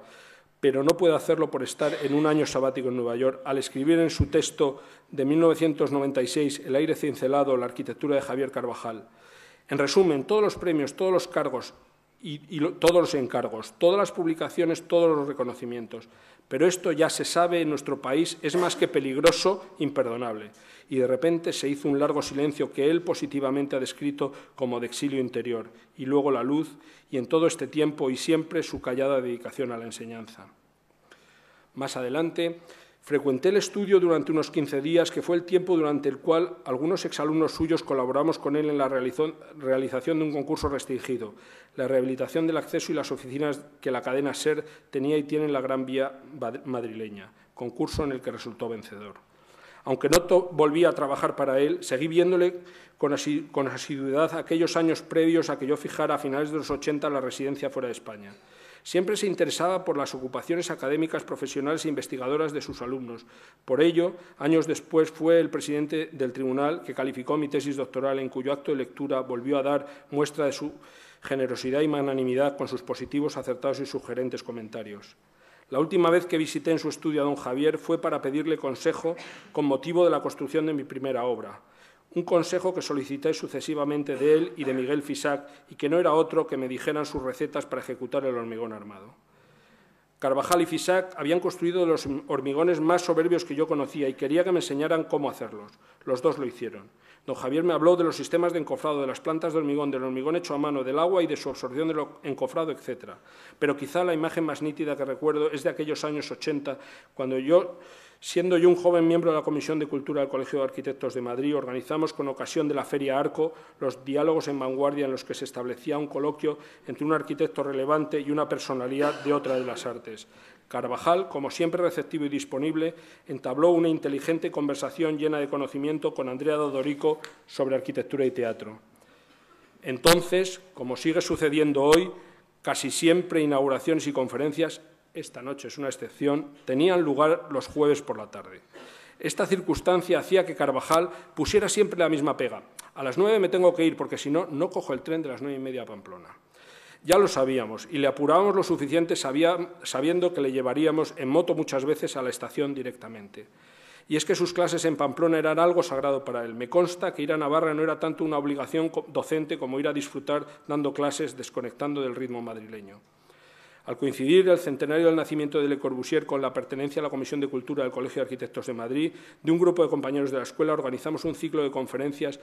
pero no puede hacerlo por estar en un año sabático en Nueva York, al escribir en su texto de 1996, El aire cincelado, la arquitectura de Javier Carvajal. En resumen, todos los premios, todos los cargos todos los encargos, todas las publicaciones, todos los reconocimientos. Pero esto ya se sabe en nuestro país, es más que peligroso, imperdonable. Y de repente se hizo un largo silencio que él positivamente ha descrito como de exilio interior, y luego la luz, y en todo este tiempo y siempre su callada dedicación a la enseñanza. Más adelante, frecuenté el estudio durante unos 15 días, que fue el tiempo durante el cual algunos exalumnos suyos colaboramos con él en la realización de un concurso restringido, la rehabilitación del acceso y las oficinas que la cadena SER tenía y tiene en la Gran Vía madrileña, concurso en el que resultó vencedor. Aunque no volví a trabajar para él, seguí viéndole con asiduidad aquellos años previos a que yo fijara a finales de los 80 la residencia fuera de España. Siempre se interesaba por las ocupaciones académicas, profesionales e investigadoras de sus alumnos. Por ello, años después fue el presidente del tribunal que calificó mi tesis doctoral, en cuyo acto de lectura volvió a dar muestra de su generosidad y magnanimidad con sus positivos, acertados y sugerentes comentarios. La última vez que visité en su estudio a don Javier fue para pedirle consejo con motivo de la construcción de mi primera obra. Un consejo que solicité sucesivamente de él y de Miguel Fisac, y que no era otro que me dijeran sus recetas para ejecutar el hormigón armado. Carvajal y Fisac habían construido los hormigones más soberbios que yo conocía y quería que me enseñaran cómo hacerlos. Los dos lo hicieron. Don Javier me habló de los sistemas de encofrado, de las plantas de hormigón, del hormigón hecho a mano, del agua y de su absorción del encofrado, etc. Pero quizá la imagen más nítida que recuerdo es de aquellos años 80, cuando siendo yo un joven miembro de la Comisión de Cultura del Colegio de Arquitectos de Madrid, organizamos con ocasión de la Feria Arco los diálogos en vanguardia en los que se establecía un coloquio entre un arquitecto relevante y una personalidad de otra de las artes. Carvajal, como siempre receptivo y disponible, entabló una inteligente conversación llena de conocimiento con Andrea Dodorico sobre arquitectura y teatro. Entonces, como sigue sucediendo hoy, casi siempre inauguraciones y conferencias, esta noche es una excepción, tenían lugar los jueves por la tarde. Esta circunstancia hacía que Carvajal pusiera siempre la misma pega. A las 9 me tengo que ir, porque si no, no cojo el tren de las 9:30 a Pamplona. Ya lo sabíamos y le apurábamos lo suficiente sabiendo que le llevaríamos en moto muchas veces a la estación directamente. Y es que sus clases en Pamplona eran algo sagrado para él. Me consta que ir a Navarra no era tanto una obligación docente como ir a disfrutar dando clases, desconectando del ritmo madrileño. Al coincidir el centenario del nacimiento de Le Corbusier con la pertenencia a la Comisión de Cultura del Colegio de Arquitectos de Madrid, de un grupo de compañeros de la escuela organizamos un ciclo de conferencias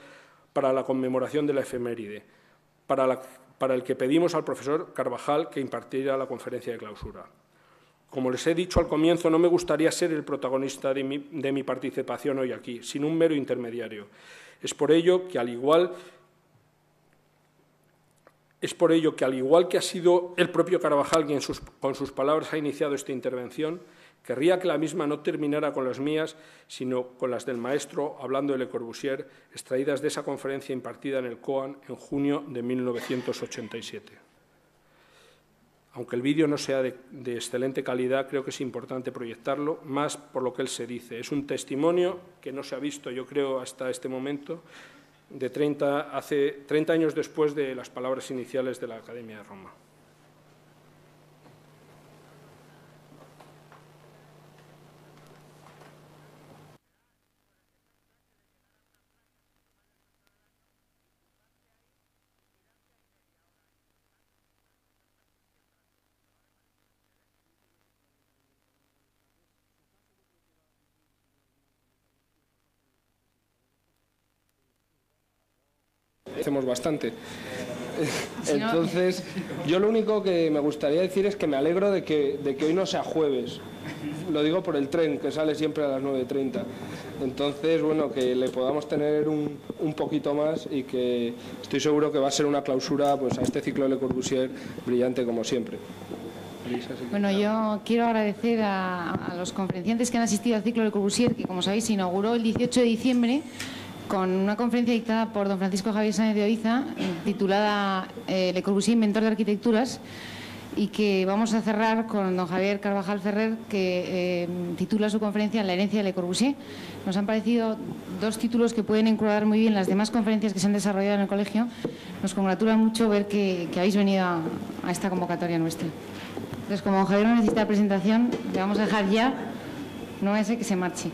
para la conmemoración de la efeméride, para el que pedimos al profesor Carvajal que impartiera la conferencia de clausura. Como les he dicho al comienzo, no me gustaría ser el protagonista de mi participación hoy aquí, sino un mero intermediario. Es por ello que, al igual que ha sido el propio Carvajal quien con sus palabras ha iniciado esta intervención, querría que la misma no terminara con las mías, sino con las del maestro, hablando de Le Corbusier, extraídas de esa conferencia impartida en el COAN en junio de 1987. Aunque el vídeo no sea de excelente calidad, creo que es importante proyectarlo, más por lo que él se dice. Es un testimonio que no se ha visto, yo creo, hasta este momento, hace 30 años después de las palabras iniciales de la Academia de Roma. Hacemos bastante. Entonces, yo lo único que me gustaría decir es que me alegro de que hoy no sea jueves. Lo digo por el tren, que sale siempre a las 9:30. Entonces, bueno, que le podamos tener un poquito más y que estoy seguro que va a ser una clausura pues, a este ciclo de Le Corbusier brillante como siempre. Bueno, yo quiero agradecer a los conferenciantes que han asistido al ciclo de Le Corbusier, que como sabéis se inauguró el 18 de diciembre con una conferencia dictada por don Francisco Javier Sáenz de Oiza, titulada Le Corbusier, inventor de arquitecturas, y que vamos a cerrar con don Javier Carvajal Ferrer, que titula su conferencia La herencia de Le Corbusier. Nos han parecido dos títulos que pueden encuadrar muy bien las demás conferencias que se han desarrollado en el colegio. Nos congratula mucho ver que habéis venido a esta convocatoria nuestra. Entonces, como don Javier no necesita presentación, le vamos a dejar ya, no vaya a ser que se marche.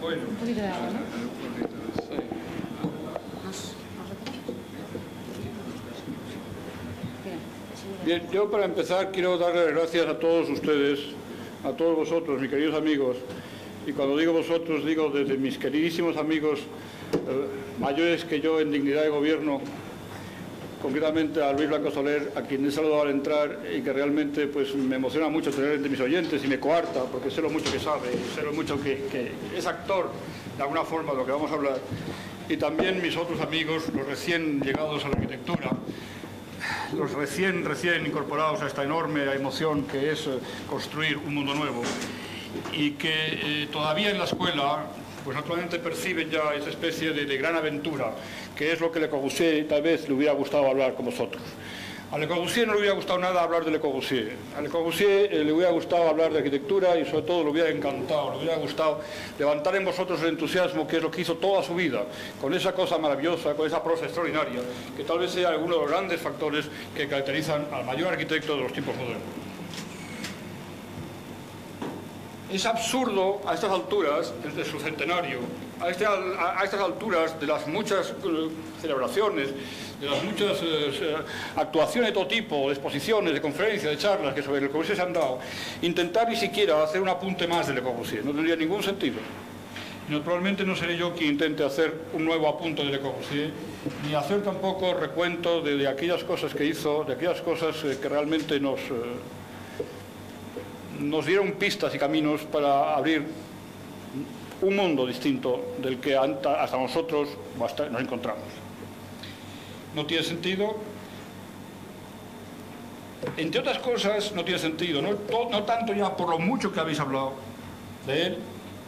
Bueno. Un poquito de agua, ¿no? Bien, yo para empezar quiero darle las gracias a todos ustedes, a todos vosotros, mis queridos amigos, y cuando digo vosotros digo desde mis queridísimos amigos mayores que yo en dignidad de gobierno, concretamente a Luis Blanco Soler, a quien he saludado al entrar y que realmente pues, me emociona mucho tener entre mis oyentes y me coarta, porque sé lo mucho que sabe, sé lo mucho que es actor de alguna forma de lo que vamos a hablar, y también mis otros amigos, los recién llegados a la arquitectura, los recién incorporados a esta enorme emoción que es construir un mundo nuevo, y que todavía en la escuela pues naturalmente perciben ya esa especie de gran aventura, que es lo que Le Corbusier tal vez le hubiera gustado hablar con vosotros. A Le Corbusier no le hubiera gustado nada hablar de Le Corbusier. A Le Corbusier le hubiera gustado hablar de arquitectura y sobre todo le hubiera encantado, le hubiera gustado levantar en vosotros el entusiasmo, que es lo que hizo toda su vida, con esa cosa maravillosa, con esa prosa extraordinaria, que tal vez sea uno de los grandes factores que caracterizan al mayor arquitecto de los tiempos modernos. Es absurdo a estas alturas de su centenario, a estas alturas de las muchas celebraciones, de las muchas actuaciones de todo tipo, de exposiciones, de conferencias, de charlas que sobre Le Corbusier se han dado, intentar ni siquiera hacer un apunte más de Le Corbusier. No tendría ningún sentido. Y naturalmente no seré yo quien intente hacer un nuevo apunte de Le Corbusier, ni hacer tampoco recuento de aquellas cosas que hizo, de aquellas cosas que realmente nos dieron pistas y caminos para abrir un mundo distinto del que hasta nosotros nos encontramos. No tiene sentido. Entre otras cosas, no tiene sentido, no tanto ya por lo mucho que habéis hablado de él,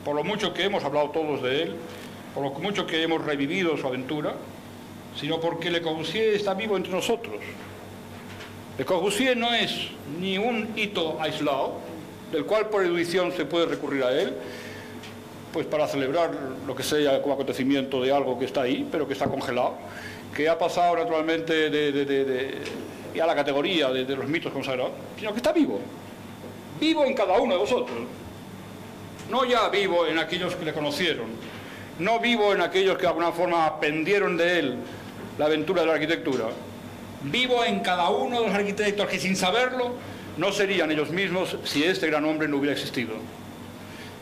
por lo mucho que hemos hablado todos de él, por lo mucho que hemos revivido su aventura, sino porque Le Corbusier está vivo entre nosotros. Le Corbusier no es ni un hito aislado, del cual por erudición se puede recurrir a él, pues para celebrar lo que sea como acontecimiento de algo que está ahí, pero que está congelado, que ha pasado naturalmente a la categoría de los mitos consagrados, sino que está vivo, vivo en cada uno de vosotros, no ya vivo en aquellos que le conocieron, no vivo en aquellos que de alguna forma aprendieron de él la aventura de la arquitectura, vivo en cada uno de los arquitectos que sin saberlo no serían ellos mismos si este gran hombre no hubiera existido.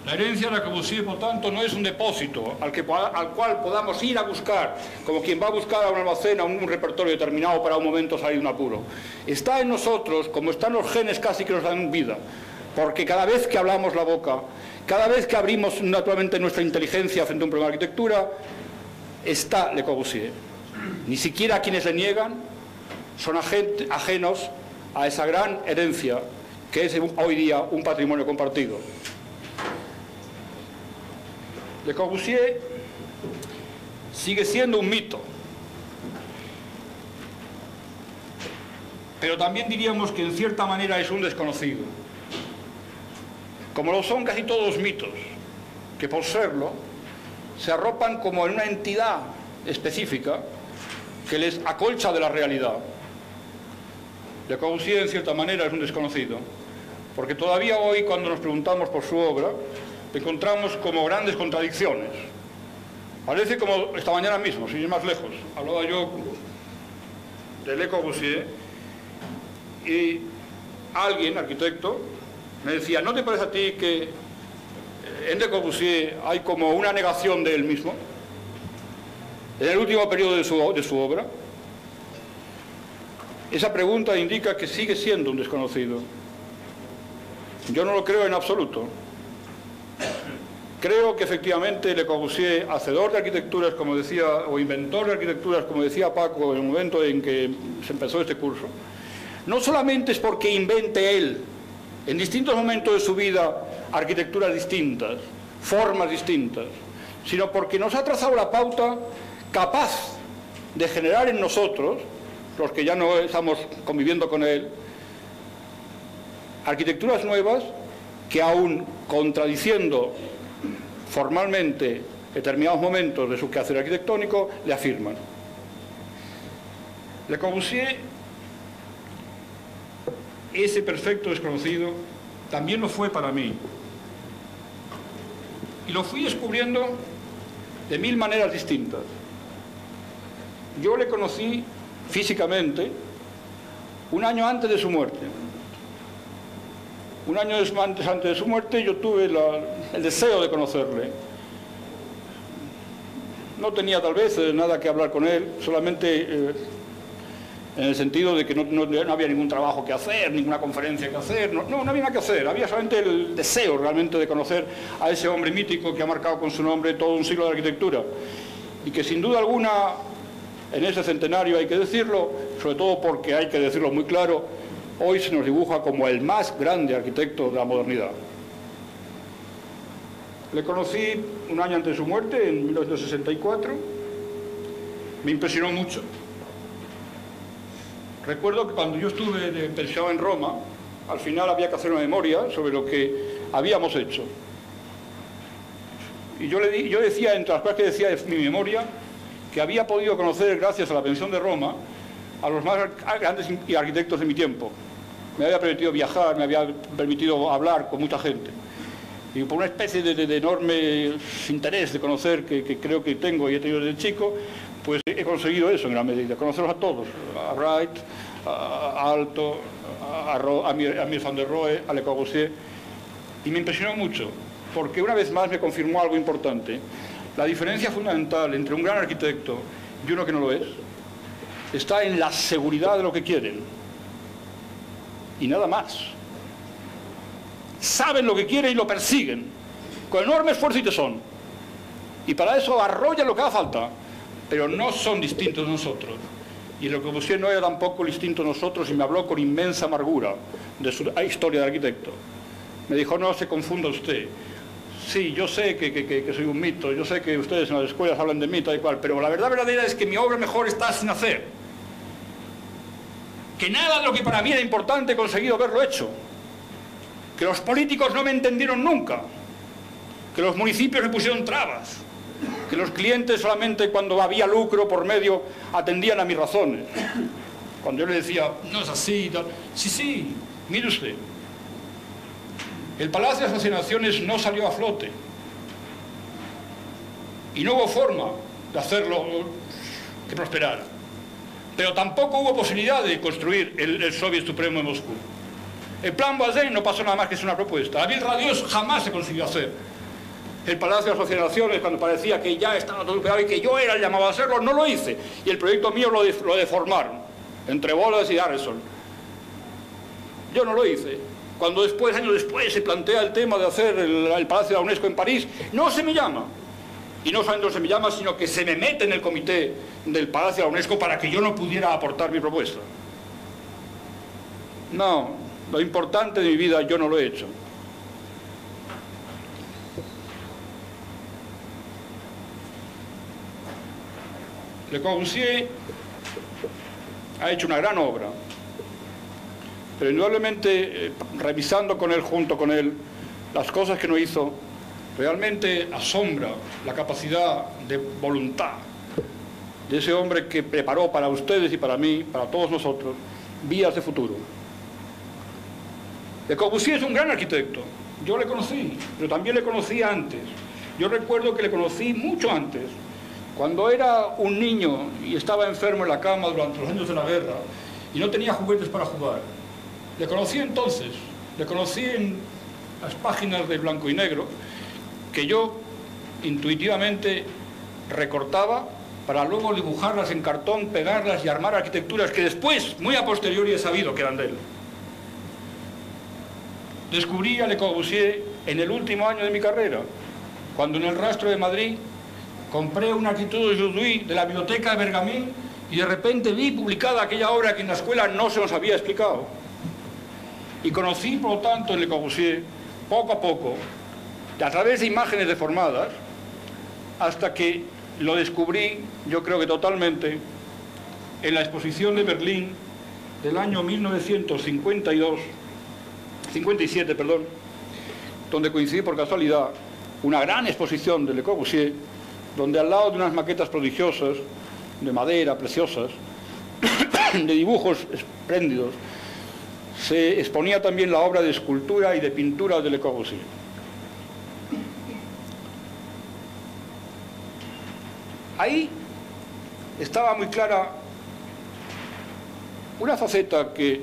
La herencia de Le Corbusier, por tanto, no es un depósito al cual podamos ir a buscar, como quien va a buscar a un almacén, a un repertorio determinado para un momento salir de un apuro. Está en nosotros, como están los genes casi que nos dan vida, porque cada vez que hablamos la boca, cada vez que abrimos naturalmente nuestra inteligencia frente a un problema de arquitectura, está Le Corbusier. Ni siquiera quienes le niegan son ajenos a esa gran herencia que es hoy día un patrimonio compartido. Le Corbusier sigue siendo un mito, pero también diríamos que en cierta manera es un desconocido, como lo son casi todos los mitos, que por serlo se arropan como en una entidad específica que les acolcha de la realidad. Le Corbusier en cierta manera es un desconocido, porque todavía hoy cuando nos preguntamos por su obra encontramos como grandes contradicciones. Parece como esta mañana mismo, sin ir más lejos, hablaba yo de Le Corbusier y alguien, arquitecto, me decía, ¿no te parece a ti que en Le Corbusier hay como una negación de él mismo en el último periodo de su obra? Esa pregunta indica que sigue siendo un desconocido. Yo no lo creo en absoluto. Creo que efectivamente Le Corbusier, hacedor de arquitecturas, como decía, o inventor de arquitecturas, como decía Paco en el momento en que se empezó este curso, no solamente es porque invente él, en distintos momentos de su vida, arquitecturas distintas, formas distintas, sino porque nos ha trazado la pauta capaz de generar en nosotros, los que ya no estamos conviviendo con él, arquitecturas nuevas que aún contradiciendo formalmente determinados momentos de su quehacer arquitectónico, le afirman. Le Corbusier, ese perfecto desconocido, también lo fue para mí. Y lo fui descubriendo de mil maneras distintas. Yo le conocí físicamente un año antes de su muerte. Un año antes de su muerte yo tuve el deseo de conocerle. No tenía tal vez nada que hablar con él, solamente en el sentido de que no había ningún trabajo que hacer, ninguna conferencia que hacer, no había nada que hacer, había solamente el deseo realmente de conocer a ese hombre mítico que ha marcado con su nombre todo un siglo de arquitectura y que sin duda alguna en ese centenario hay que decirlo, sobre todo porque hay que decirlo muy claro, hoy se nos dibuja como el más grande arquitecto de la modernidad. Le conocí un año antes de su muerte, en 1964, me impresionó mucho. Recuerdo que cuando yo estuve de pensionado en Roma, al final había que hacer una memoria sobre lo que habíamos hecho. Y yo decía, entre las cosas que decía de mi memoria, que había podido conocer, gracias a la pensión de Roma, a los más grandes arquitectos de mi tiempo. Me había permitido viajar, me había permitido hablar con mucha gente. Y por una especie de enorme interés de conocer que creo que tengo y he tenido desde chico, pues he conseguido eso en gran medida, conocerlos a todos, a Wright, a Aalto, a Mies van der Rohe, a Le Corbusier, y me impresionó mucho, porque una vez más me confirmó algo importante. La diferencia fundamental entre un gran arquitecto y uno que no lo es, está en la seguridad de lo que quieren, y nada más. Saben lo que quieren y lo persiguen, con enorme esfuerzo y tesón, y para eso arrollan lo que haga falta, pero no son distintos de nosotros. Y Le Corbusier no era tampoco distinto de nosotros y me habló con inmensa amargura de su historia de arquitecto. Me dijo, no se confunda usted. Sí, yo sé que soy un mito, yo sé que ustedes en las escuelas hablan de mí tal y cual, pero la verdad verdadera es que mi obra mejor está sin hacer. Que nada de lo que para mí era importante he conseguido haberlo hecho. Que los políticos no me entendieron nunca. Que los municipios me pusieron trabas. Que los clientes solamente cuando había lucro por medio atendían a mis razones. Cuando yo le decía, no es así, tal. Sí, mire usted. El Palacio de las Naciones no salió a flote. Y no hubo forma de hacerlo que prosperara. Pero tampoco hubo posibilidad de construir el Soviet Supremo de Moscú. El plan Bazin no pasó nada más que es una propuesta. La Ville Radios jamás se consiguió hacer. El Palacio de las Naciones, cuando parecía que ya estaba todo superado y que yo era el llamado a hacerlo, no lo hice. Y el proyecto mío lo deformaron, entre Bolas y Harrison. Yo no lo hice. Cuando después, años después, se plantea el tema de hacer el Palacio de la UNESCO en París, no se me llama. Y no solamente no se me llama, sino que se me mete en el comité del Palacio de la UNESCO para que yo no pudiera aportar mi propuesta. No, lo importante de mi vida yo no lo he hecho. Le Corbusier ha hecho una gran obra, pero indudablemente, revisando con él, junto con él, las cosas que no hizo, realmente asombra la capacidad de voluntad de ese hombre que preparó para ustedes y para mí, para todos nosotros, vías de futuro. Le Corbusier es un gran arquitecto. Yo le conocí, pero también le conocí antes. Yo recuerdo que le conocí mucho antes, cuando era un niño y estaba enfermo en la cama durante los años de la guerra y no tenía juguetes para jugar. Le conocí entonces, le conocí en las páginas de blanco y negro, que yo intuitivamente recortaba para luego dibujarlas en cartón, pegarlas y armar arquitecturas que después, muy a posteriori, he sabido que eran de él. Descubrí a Le Corbusier en el último año de mi carrera, cuando en el Rastro de Madrid compré una arquitectura de Juduy de la biblioteca de Bergamín y de repente vi publicada aquella obra que en la escuela no se nos había explicado. Y conocí, por lo tanto, en Le Corbusier, poco a poco, a través de imágenes deformadas, hasta que lo descubrí, yo creo que totalmente, en la exposición de Berlín del año 1957, donde coincidí por casualidad una gran exposición de Le Corbusier, donde al lado de unas maquetas prodigiosas, de madera, preciosas, de dibujos espléndidos, se exponía también la obra de escultura y de pintura de Le Corbusier. Ahí estaba muy clara una faceta que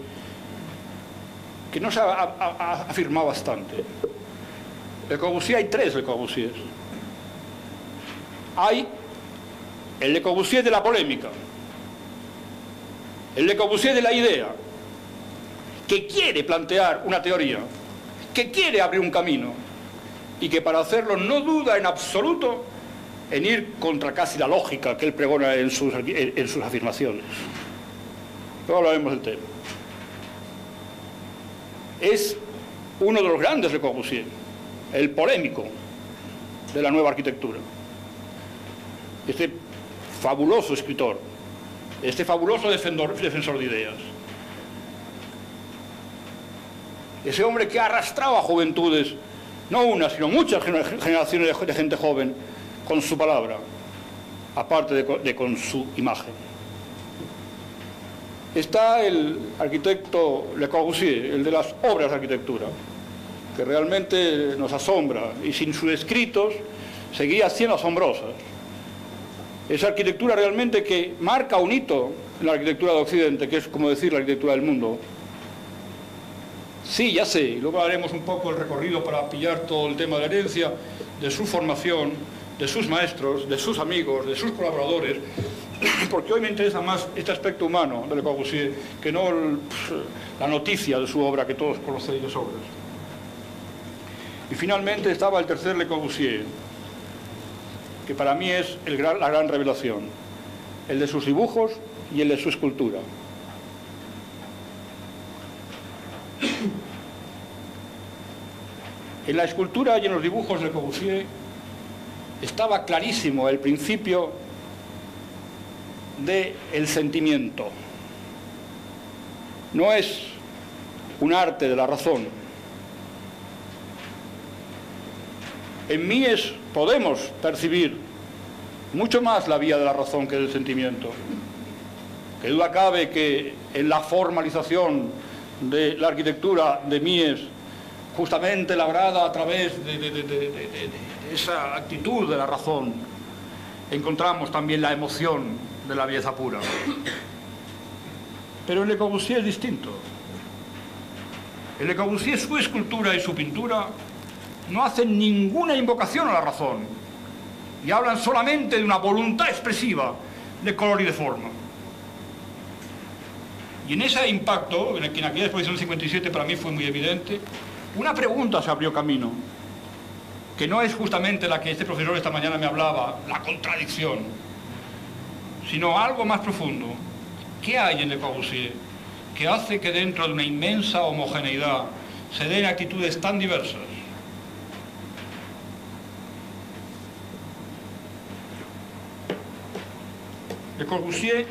no se ha afirmado bastante. Le Corbusier, hay tres Le Corbusiers. Hay el Le Corbusier de la polémica, el Le Corbusier de la idea, que quiere plantear una teoría, que quiere abrir un camino y que para hacerlo no duda en absoluto en ir contra casi la lógica que él pregona en sus afirmaciones. Luego hablaremos del tema. Es uno de los grandes Le Corbusier, el polémico de la nueva arquitectura. Este fabuloso escritor, este fabuloso defensor de ideas. Ese hombre que ha arrastrado a juventudes, no una, sino muchas generaciones de gente joven, con su palabra, aparte de con su imagen. Está el arquitecto Le Corbusier, el de las obras de arquitectura, que realmente nos asombra y sin sus escritos seguía siendo asombrosas. Esa arquitectura realmente que marca un hito en la arquitectura de Occidente, que es como decir la arquitectura del mundo. Sí, ya sé, y luego haremos un poco el recorrido para pillar todo el tema de la herencia, de su formación, de sus maestros, de sus amigos, de sus colaboradores, porque hoy me interesa más este aspecto humano de Le Corbusier que no la noticia de su obra que todos conocéis de sobras. Y finalmente estaba el tercer Le Corbusier, que para mí es la gran revelación, el de sus dibujos y el de su escultura. En la escultura y en los dibujos de Le Corbusier estaba clarísimo el principio del sentimiento. No es un arte de la razón. En Mies podemos percibir mucho más la vía de la razón que del sentimiento. Que duda cabe que en la formalización de la arquitectura de Mies, justamente labrada a través de esa actitud de la razón, encontramos también la emoción de la belleza pura. Pero en Le Corbusier es distinto. En Le Corbusier su escultura y su pintura no hacen ninguna invocación a la razón y hablan solamente de una voluntad expresiva de color y de forma. Y en ese impacto, en aquella exposición 57 para mí fue muy evidente, una pregunta se abrió camino, que no es justamente la que este profesor esta mañana me hablaba, la contradicción, sino algo más profundo. ¿Qué hay en Le Corbusier que hace que dentro de una inmensa homogeneidad se den actitudes tan diversas? Le Corbusier,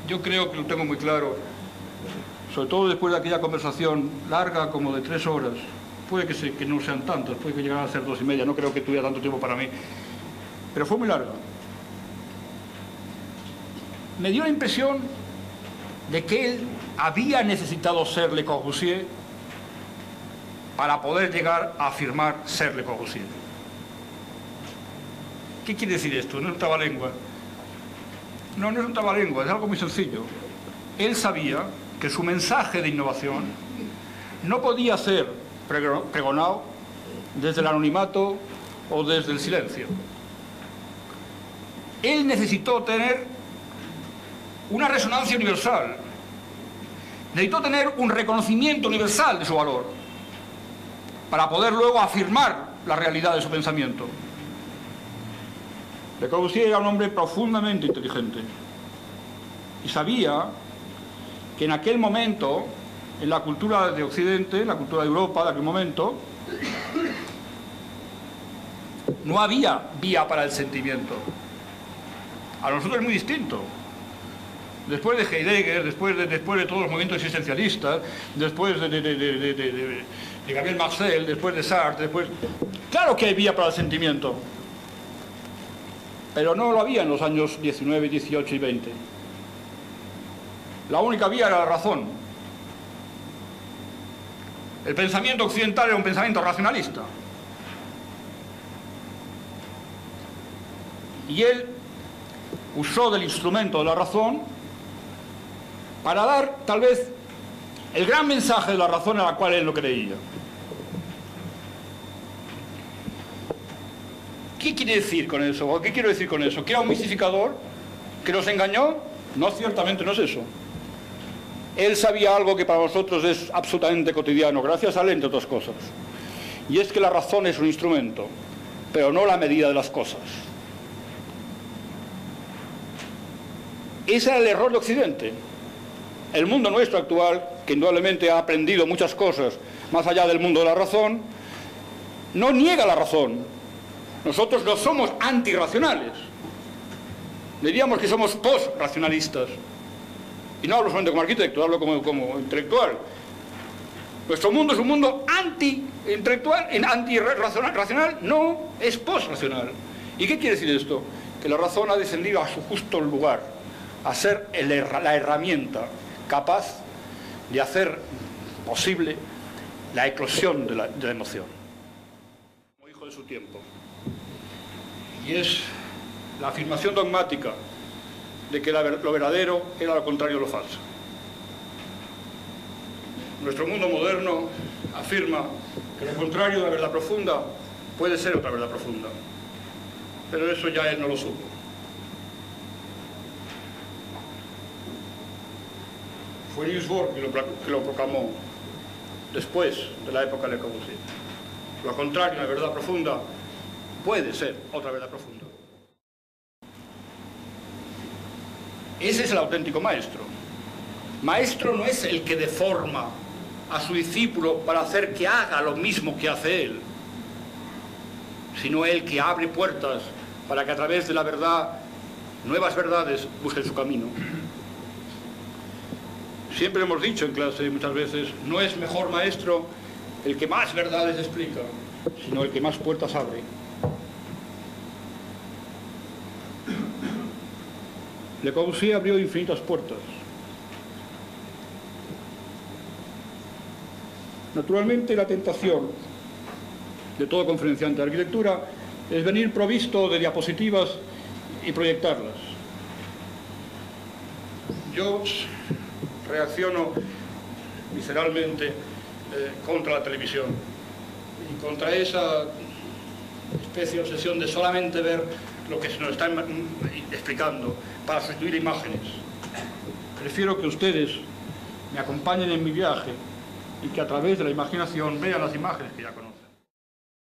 yo creo que lo tengo muy claro, sobre todo después de aquella conversación larga como de 3 horas, puede que no sean tantas, puede que llegaran a ser 2:30, no creo que tuviera tanto tiempo para mí, pero fue muy larga. Me dio la impresión de que él había necesitado ser Le Corbusier para poder llegar a afirmar ser Le Corbusier. ¿Qué quiere decir esto? No es un trabalengua. No, no es un trabalengua, es algo muy sencillo. Él sabía que su mensaje de innovación no podía ser pregonado desde el anonimato o desde el silencio. Él necesitó tener una resonancia universal, necesitó tener un reconocimiento universal de su valor para poder luego afirmar la realidad de su pensamiento. Le Corbusier era un hombre profundamente inteligente y sabía que en aquel momento, en la cultura de Occidente, en la cultura de Europa de aquel momento, no había vía para el sentimiento. A nosotros es muy distinto. Después de Heidegger, después de todos los movimientos existencialistas, después de Gabriel Marcel, después de Sartre, claro que hay vía para el sentimiento, pero no lo había en los años 19, 18 y 20. La única vía era la razón. El pensamiento occidental era un pensamiento racionalista. Y él usó del instrumento de la razón para dar, tal vez, el gran mensaje de la razón a la cual él no creía. ¿Qué quiere decir con eso? ¿O qué quiero decir con eso? ¿Que era un mistificador? ¿Que nos engañó? No, ciertamente no es eso. Él sabía algo que para nosotros es absolutamente cotidiano, gracias a él, entre otras cosas. Y es que la razón es un instrumento, pero no la medida de las cosas. Ese era el error de Occidente. El mundo nuestro actual, que indudablemente ha aprendido muchas cosas más allá del mundo de la razón, no niega la razón. Nosotros no somos antirracionales. Diríamos que somos post-racionalistas. Y no hablo solamente como arquitecto, hablo como intelectual. Nuestro mundo es un mundo anti-intelectual, anti-racional, no, es post-racional. ¿Y qué quiere decir esto? Que la razón ha descendido a su justo lugar, a ser la herramienta capaz de hacer posible la eclosión de la emoción. Como hijo de su tiempo. Y es la afirmación dogmática de que lo verdadero era lo contrario de lo falso. Nuestro mundo moderno afirma que lo contrario de la verdad profunda puede ser otra verdad profunda. Pero eso ya él no lo supo. Fue Niels Bohr que lo proclamó después de la época de Le Corbusier. Lo contrario de la verdad profunda puede ser otra verdad profunda. Ese es el auténtico maestro. Maestro no es el que deforma a su discípulo para hacer que haga lo mismo que hace él, sino el que abre puertas para que a través de la verdad, nuevas verdades busquen su camino. Siempre hemos dicho en clase muchas veces, no es mejor maestro el que más verdades explica, sino el que más puertas abre. Le Corbusier abrió infinitas puertas. Naturalmente, la tentación de todo conferenciante de arquitectura es venir provisto de diapositivas y proyectarlas. Yo reacciono visceralmente contra la televisión y contra esa especie de obsesión de solamente ver lo que se nos está explicando para sustituir imágenes. Prefiero que ustedes me acompañen en mi viaje y que a través de la imaginación vean las imágenes que ya conocen.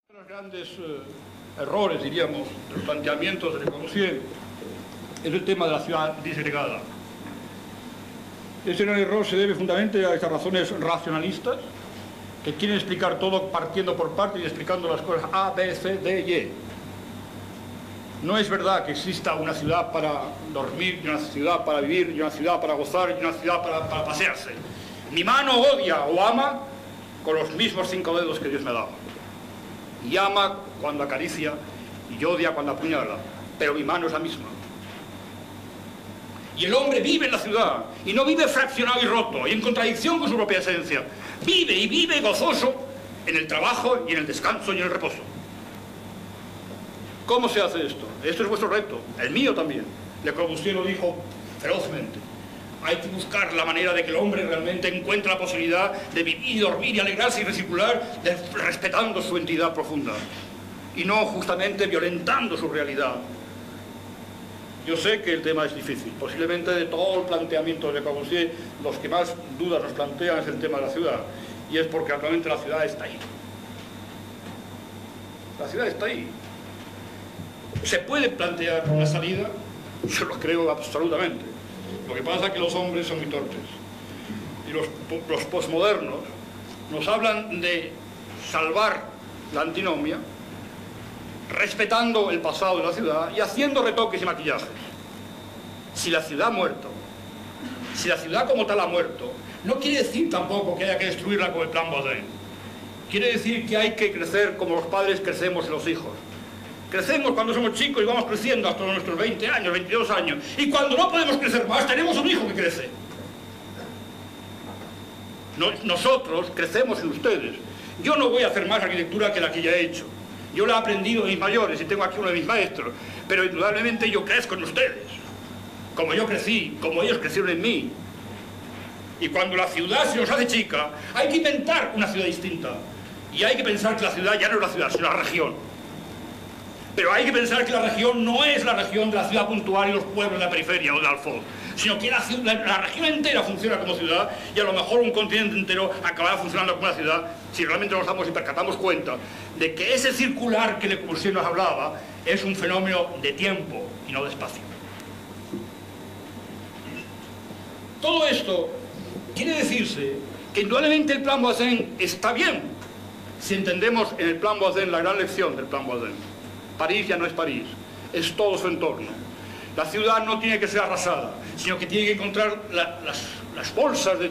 Uno de los grandes errores, diríamos, de los planteamientos de Le Corbusier es el tema de la ciudad disgregada. Ese gran error se debe fundamentalmente a estas razones racionalistas que quieren explicar todo partiendo por partes y explicando las cosas A, B, C, D y E. No es verdad que exista una ciudad para dormir, y una ciudad para vivir, y una ciudad para gozar, y una ciudad para pasearse. Mi mano odia o ama con los mismos 5 dedos que Dios me ha dado. Y ama cuando acaricia y odia cuando apuñala, pero mi mano es la misma. Y el hombre vive en la ciudad, y no vive fraccionado y roto, y en contradicción con su propia esencia. Vive y vive gozoso en el trabajo y en el descanso y en el reposo. ¿Cómo se hace esto? Esto es vuestro reto, el mío también. Le Corbusier lo dijo ferozmente. Hay que buscar la manera de que el hombre realmente encuentre la posibilidad de vivir y dormir y alegrarse y recircular respetando su entidad profunda y no justamente violentando su realidad. Yo sé que el tema es difícil. Posiblemente de todo el planteamiento de Le Corbusier, los que más dudas nos plantean es el tema de la ciudad. Y es porque actualmente la ciudad está ahí. La ciudad está ahí. ¿Se puede plantear una salida? Yo lo creo absolutamente. Lo que pasa es que los hombres son muy torpes. Y los posmodernos nos hablan de salvar la antinomia, respetando el pasado de la ciudad y haciendo retoques y maquillajes. Si la ciudad ha muerto, si la ciudad como tal ha muerto, no quiere decir tampoco que haya que destruirla con el plan Baudin. Quiere decir que hay que crecer como los padres crecemos en los hijos. Crecemos cuando somos chicos y vamos creciendo hasta nuestros 20 años, 22 años. Y cuando no podemos crecer más, tenemos un hijo que crece. Nosotros crecemos en ustedes. Yo no voy a hacer más arquitectura que la que ya he hecho. Yo la he aprendido de mis mayores y tengo aquí uno de mis maestros. Pero indudablemente yo crezco en ustedes. Como yo crecí, como ellos crecieron en mí. Y cuando la ciudad se nos hace chica, hay que inventar una ciudad distinta. Y hay que pensar que la ciudad ya no es la ciudad, sino la región. Pero hay que pensar que la región no es la región de la ciudad puntual y los pueblos de la periferia o de Alfoz, sino que la región entera funciona como ciudad, y a lo mejor un continente entero acabará funcionando como una ciudad si realmente nos damos y percatamos cuenta de que ese circular que Le Corbusier nos hablaba es un fenómeno de tiempo y no de espacio. Todo esto quiere decirse que indudablemente el plan Voisin está bien si entendemos en el plan Voisin la gran lección del plan Voisin. París ya no es París, es todo su entorno. La ciudad no tiene que ser arrasada, sino que tiene que encontrar las bolsas de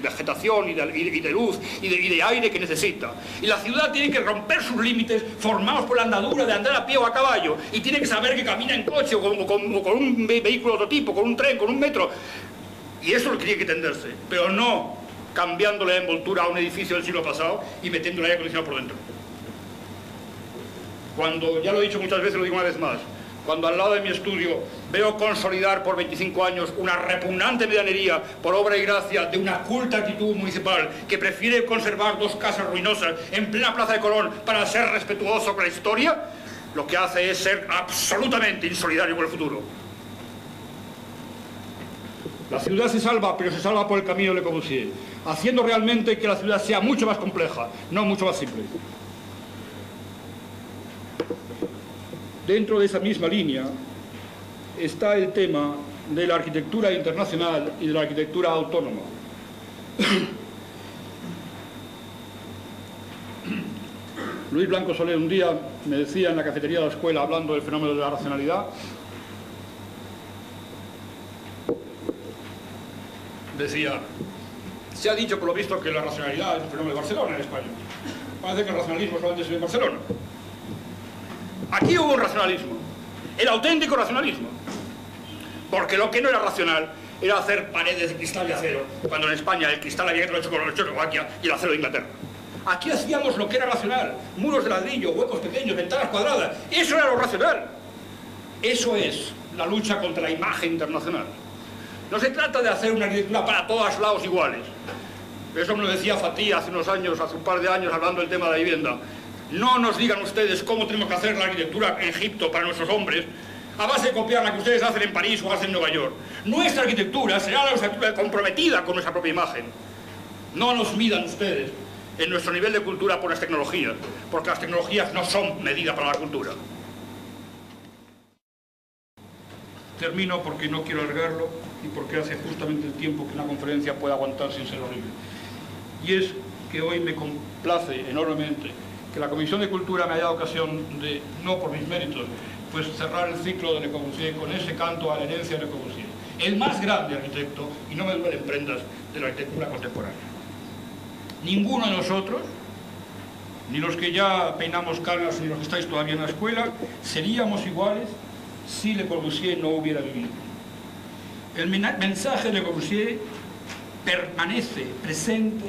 vegetación y de luz y de aire que necesita. Y la ciudad tiene que romper sus límites formados por la andadura de andar a pie o a caballo, y tiene que saber que camina en coche o con un vehículo de otro tipo, con un tren, con un metro. Y eso es lo que tiene que entenderse, pero no cambiándole la envoltura a un edificio del siglo pasado y metiendo el aire acondicionado por dentro. Cuando, ya lo he dicho muchas veces, lo digo una vez más, cuando al lado de mi estudio veo consolidar por 25 años una repugnante medianería por obra y gracia de una culta actitud municipal que prefiere conservar dos casas ruinosas en plena Plaza de Colón para ser respetuoso con la historia, lo que hace es ser absolutamente insolidario con el futuro. La ciudad se salva, pero se salva por el camino de Le Corbusier, haciendo realmente que la ciudad sea mucho más compleja, no mucho más simple. Dentro de esa misma línea está el tema de la arquitectura internacional y de la arquitectura autónoma. Luis Blanco Soler un día me decía en la cafetería de la escuela, hablando del fenómeno de la racionalidad, decía, se ha dicho por lo visto que la racionalidad es un fenómeno de Barcelona en España. Parece que el racionalismo solamente se ve en Barcelona. Aquí hubo un racionalismo, el auténtico racionalismo, porque lo que no era racional era hacer paredes de cristal y acero, cuando en España el cristal había hecho con Checoslovaquia y el acero de Inglaterra. Aquí hacíamos lo que era racional, muros de ladrillo, huecos pequeños, ventanas cuadradas, eso era lo racional. Eso es la lucha contra la imagen internacional. No se trata de hacer una arquitectura para todos lados iguales. Eso me lo decía Fatih hace unos años, hace un par de años, hablando del tema de la vivienda. No nos digan ustedes cómo tenemos que hacer la arquitectura en Egipto para nuestros hombres, a base de copiar la que ustedes hacen en París o hacen en Nueva York. Nuestra arquitectura será la arquitectura comprometida con nuestra propia imagen. No nos midan ustedes en nuestro nivel de cultura por las tecnologías, porque las tecnologías no son medida para la cultura. Termino porque no quiero alargarlo y porque hace justamente el tiempo que una conferencia puede aguantar sin ser horrible. Y es que hoy me complace enormemente que la Comisión de Cultura me haya dado ocasión de, no por mis méritos, pues cerrar el ciclo de Le Corbusier con ese canto a la herencia de Le Corbusier, el más grande arquitecto, y no me duelen prendas, de la arquitectura contemporánea. Ninguno de nosotros, ni los que ya peinamos canas, ni los que estáis todavía en la escuela, seríamos iguales si Le Corbusier no hubiera vivido. El mensaje de Le Corbusier permanece presente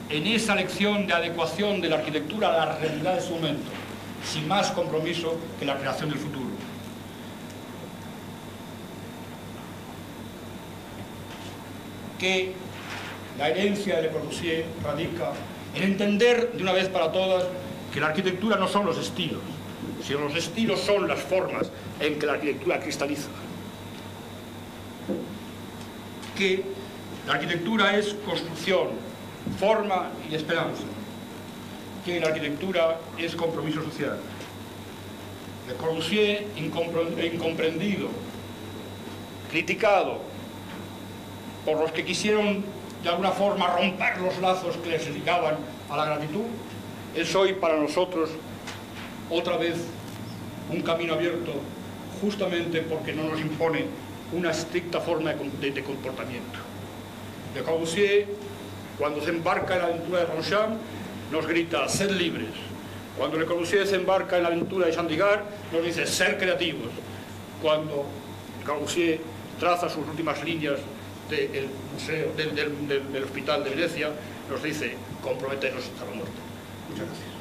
en esa lección de adecuación de la arquitectura a la realidad de su momento, sin más compromiso que la creación del futuro. Que la herencia de Le Corbusier radica en entender de una vez para todas que la arquitectura no son los estilos, sino los estilos son las formas en que la arquitectura cristaliza. Que la arquitectura es construcción, forma y esperanza, que la arquitectura es compromiso social. Le Corbusier, incomprendido, criticado por los que quisieron de alguna forma romper los lazos que les ligaban a la gratitud, es hoy para nosotros otra vez un camino abierto, justamente porque no nos impone una estricta forma de comportamiento. Le Corbusier, cuando se embarca en la aventura de Ronchamp, nos grita, sed libres. Cuando Le Corbusier se embarca en la aventura de Chandigarh, nos dice, ser creativos. Cuando Le Corbusier traza sus últimas líneas del museo, del Hospital de Venecia, nos dice, comprometernos hasta la muerte. Muchas gracias.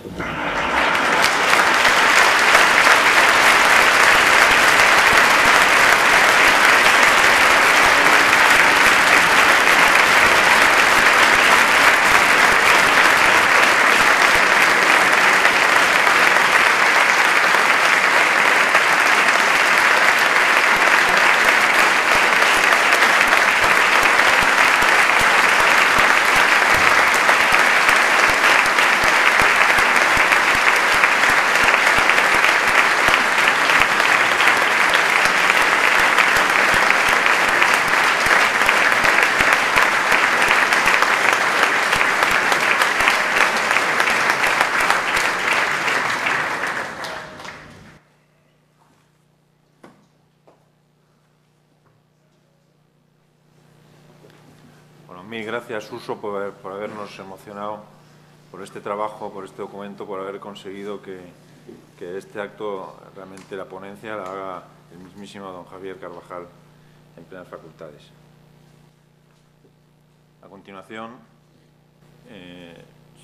gracias, Suso, por habernos emocionado por este trabajo, por este documento, por haber conseguido que este acto, realmente la ponencia, la haga el mismísimo don Javier Carvajal en plenas facultades. A continuación,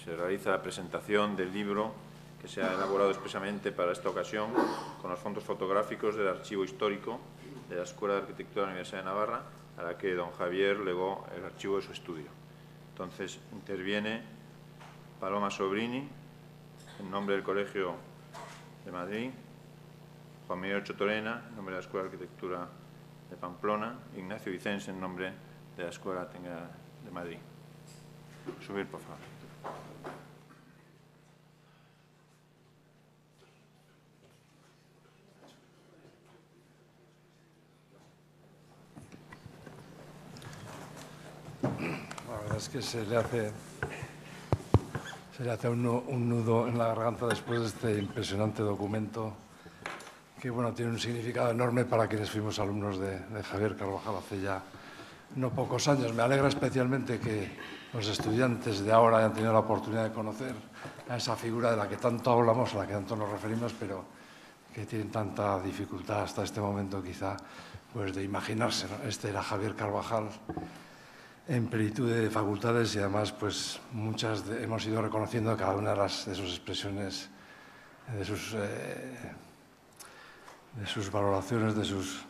se realiza la presentación del libro que se ha elaborado expresamente para esta ocasión con los fondos fotográficos del Archivo Histórico de la Escuela de Arquitectura de la Universidad de Navarra, a la que don Javier legó el archivo de su estudio. Entonces, interviene Paloma Sobrini, en nombre del Colegio de Madrid, Juan Miguel Chotorena, en nombre de la Escuela de Arquitectura de Pamplona, Ignacio Vicens, en nombre de la Escuela Técnica de Madrid. Subir, por favor. La verdad es que se le hace un nudo en la garganta después de este impresionante documento que, bueno, tiene un significado enorme para quienes fuimos alumnos de Javier Carvajal hace ya no pocos años. Me alegra especialmente que los estudiantes de ahora hayan tenido la oportunidad de conocer a esa figura de la que tanto hablamos, a la que tanto nos referimos, pero que tienen tanta dificultad hasta este momento quizá pues de imaginarse, ¿no? Este era Javier Carvajal, en plenitud de facultades, y además pues hemos ido reconociendo cada una de sus expresiones, de sus valoraciones, de sus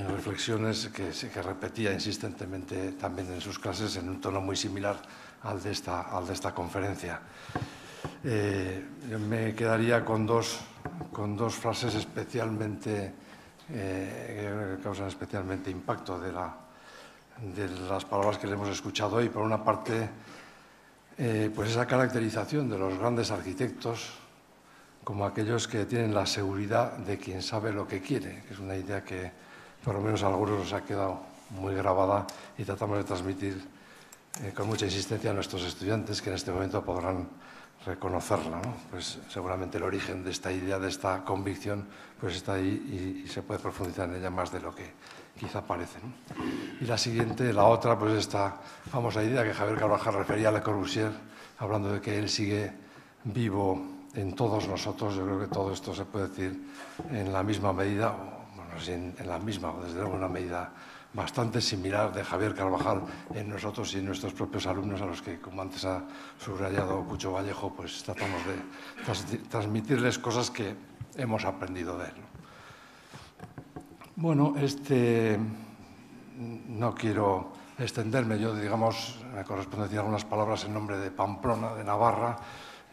reflexiones que repetía insistentemente también en sus clases en un tono muy similar al de esta conferencia. Yo me quedaría con dos frases especialmente que causan especialmente impacto de las palabras que le hemos escuchado hoy. Por una parte, pues esa caracterización de los grandes arquitectos como aquellos que tienen la seguridad de quien sabe lo que quiere, que es una idea que por lo menos a algunos nos ha quedado muy grabada y tratamos de transmitir con mucha insistencia a nuestros estudiantes, que en este momento podrán reconocerla, ¿no? Pues seguramente el origen de esta idea, de esta convicción, pues está ahí y se puede profundizar en ella más de lo que quizá parece, ¿no? Y la siguiente, la otra, pues esta famosa idea que Javier Carvajal refería a Le Corbusier, hablando de que él sigue vivo en todos nosotros. Yo creo que todo esto se puede decir en la misma medida, o bueno, en la misma, o desde luego una medida bastante similar de Javier Carvajal en nosotros y en nuestros propios alumnos, a los que, como antes ha subrayado Cucho Vallejo, pues tratamos de transmitirles cosas que hemos aprendido de él, ¿no? Bueno, no quiero extenderme. Yo, digamos, me corresponde decir algunas palabras en nombre de Pamplona, de Navarra.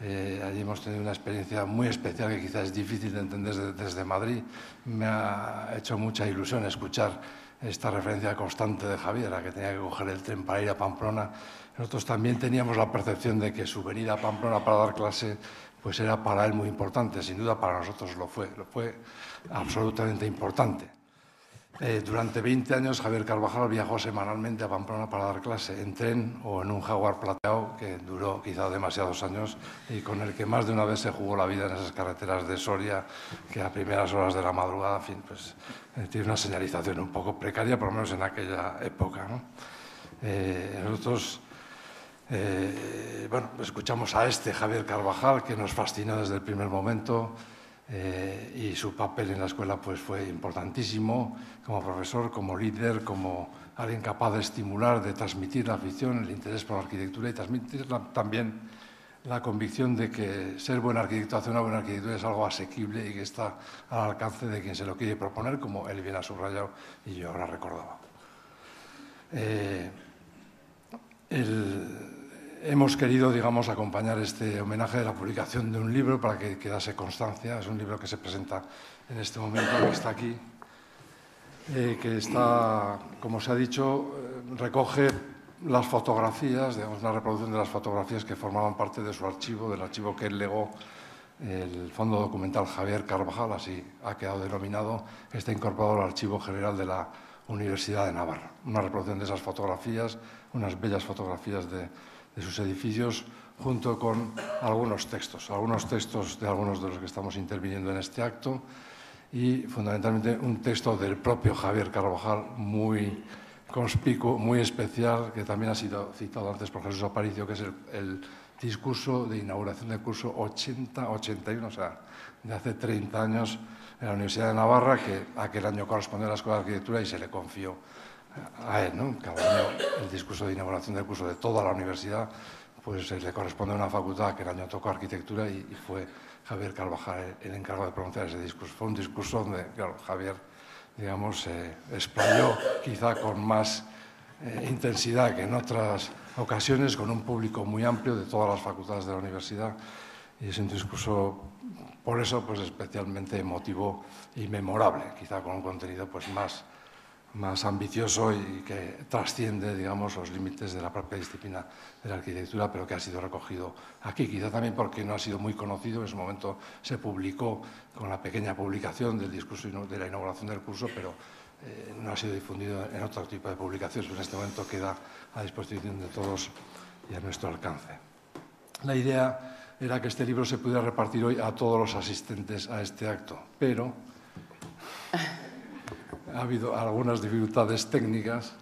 Allí hemos tenido una experiencia muy especial que quizás es difícil de entender desde Madrid. Me ha hecho mucha ilusión escuchar esta referencia constante de Javier, a que tenía que coger el tren para ir a Pamplona. Nosotros también teníamos la percepción de que su venida a Pamplona para dar clase pues era para él muy importante. Sin duda para nosotros lo fue absolutamente importante. Durante 20 años Javier Carvajal viajó semanalmente a Pamplona para dar clase en tren o en un Jaguar plateado que duró quizá demasiados años y con el que más de una vez se jugó la vida en esas carreteras de Soria, que a primeras horas de la madrugada, en fin, pues tiene una señalización un poco precaria, por lo menos en aquella época, ¿no? Nosotros bueno, escuchamos a Javier Carvajal, que nos fascinó desde el primer momento. Y su papel en la escuela pues fue importantísimo como profesor, como líder, como alguien capaz de estimular, de transmitir la afición, el interés por la arquitectura y transmitir también la convicción de que ser buen arquitecto, hacer una buena arquitectura es algo asequible y que está al alcance de quien se lo quiere proponer, como él bien ha subrayado y yo ahora recordaba. Hemos querido, digamos, acompañar este homenaje de la publicación de un libro para que quedase constancia. Es un libro que se presenta en este momento, que está aquí, que está, como se ha dicho, recoge las fotografías, digamos, una reproducción de las fotografías que formaban parte de su archivo, del archivo que él legó, el Fondo Documental Javier Carvajal, así ha quedado denominado. Está incorporado al Archivo General de la Universidad de Navarra. Una reproducción de esas fotografías, unas bellas fotografías de sus edificios, junto con algunos textos de algunos de los que estamos interviniendo en este acto y fundamentalmente un texto del propio Javier Carvajal muy conspicuo, muy especial, que también ha sido citado antes por Jesús Aparicio, que es el discurso de inauguración del curso 80-81, o sea, de hace 30 años en la Universidad de Navarra, que aquel año correspondió a la Escuela de Arquitectura y se le confió a él, ¿no? Cada año el discurso de inauguración del curso de toda la universidad, pues le corresponde a una facultad que el año tocó Arquitectura y fue Javier Carvajal el encargado de pronunciar ese discurso. Fue un discurso donde, claro, Javier, digamos, se explayó quizá con más intensidad que en otras ocasiones, con un público muy amplio de todas las facultades de la universidad, y es un discurso, por eso, pues especialmente emotivo y memorable, quizá con un contenido pues más ambicioso y que trasciende, digamos, los límites de la propia disciplina de la arquitectura, pero que ha sido recogido aquí, quizá también porque no ha sido muy conocido. En su momento se publicó con la pequeña publicación del discurso de la inauguración del curso, pero no ha sido difundido en otro tipo de publicaciones. En este momento queda a disposición de todos y a nuestro alcance. La idea era que este libro se pudiera repartir hoy a todos los asistentes a este acto, pero ha habido algunas dificultades técnicas,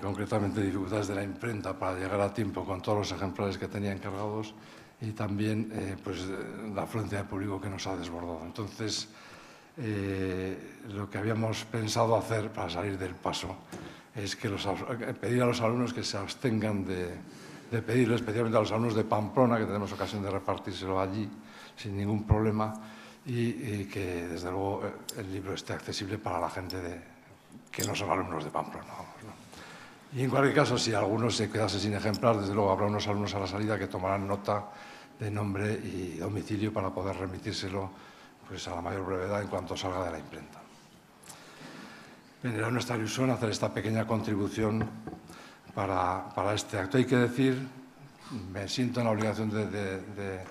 concretamente dificultades de la imprenta para llegar a tiempo con todos los ejemplares que tenía encargados y también pues, la afluencia de público que nos ha desbordado. Entonces, lo que habíamos pensado hacer para salir del paso es que pedir a los alumnos que se abstengan de pedirlo, especialmente a los alumnos de Pamplona, que tenemos ocasión de repartírselo allí sin ningún problema, y que, desde luego, el libro esté accesible para la gente que no son alumnos de Pamplona. ¿No? Y, en cualquier caso, si alguno se quedase sin ejemplar, desde luego habrá unos alumnos a la salida que tomarán nota de nombre y domicilio para poder remitírselo pues, a la mayor brevedad en cuanto salga de la imprenta. Bien, era nuestra ilusión hacer esta pequeña contribución para este acto. Hay que decir, me siento en la obligación de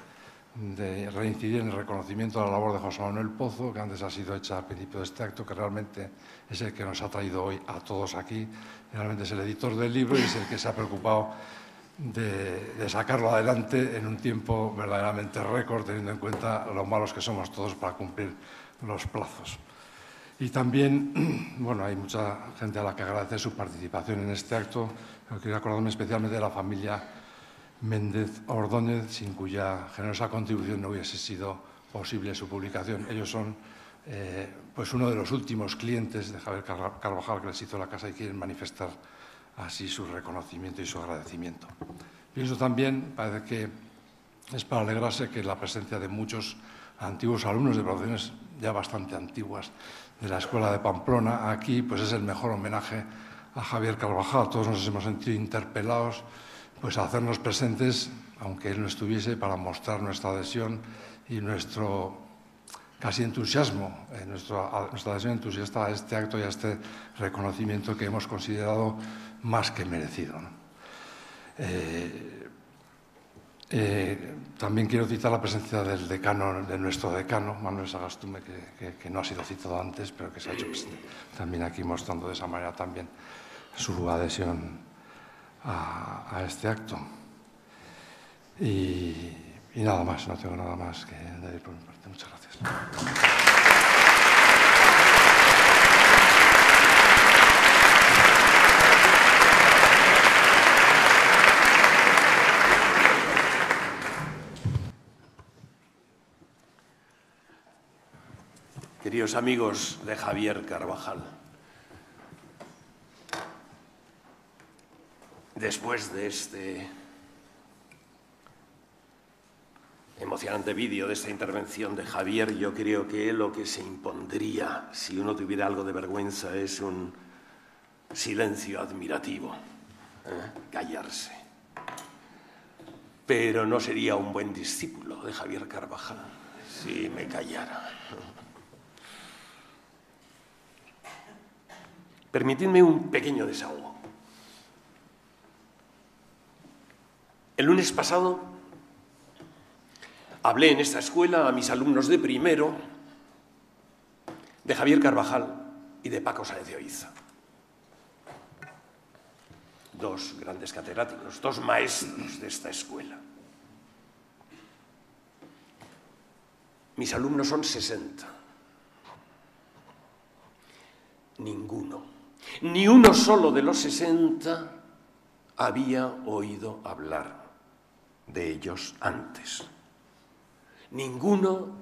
reincidir en el reconocimiento de la labor de José Manuel Pozo, que antes ha sido hecha al principio de este acto, que realmente es el que nos ha traído hoy a todos aquí. Realmente es el editor del libro y es el que se ha preocupado de sacarlo adelante en un tiempo verdaderamente récord, teniendo en cuenta lo malos que somos todos para cumplir los plazos. Y también, bueno, hay mucha gente a la que agradece su participación en este acto. Pero quiero acordarme especialmente de la familia Méndez Ordóñez, sin cuya generosa contribución no hubiese sido posible su publicación. Ellos son pues uno de los últimos clientes de Javier Carvajal que les hizo la casa y quieren manifestar así su reconocimiento y su agradecimiento. Pienso también, parece que es para alegrarse que la presencia de muchos antiguos alumnos de producciones ya bastante antiguas de la Escuela de Pamplona aquí, pues es el mejor homenaje a Javier Carvajal. Todos nos hemos sentido interpelados pues a hacernos presentes, aunque él no estuviese, para mostrar nuestra adhesión y nuestro casi entusiasmo, nuestra adhesión entusiasta a este acto y a este reconocimiento que hemos considerado más que merecido, ¿no? También quiero citar la presencia del decano, de nuestro decano, Manuel Sagastume, que no ha sido citado antes, pero que se ha hecho presente también aquí, mostrando de esa manera también su adhesión a este acto. Y nada más, no tengo nada más que añadir por mi parte. Muchas gracias. Queridos amigos de Javier Carvajal, después de este emocionante vídeo, de esta intervención de Javier, yo creo que lo que se impondría, si uno tuviera algo de vergüenza, es un silencio admirativo, callarse. Pero no sería un buen discípulo de Javier Carvajal si me callara. Permitidme un pequeño desahogo. El lunes pasado hablé en esta escuela a mis alumnos de primero de Javier Carvajal y de Paco Sáenz de Oiza. Dos grandes catedráticos, dos maestros de esta escuela. Mis alumnos son 60. Ninguno Ni uno solo de los 60 había oído hablar de ellos antes. Ninguno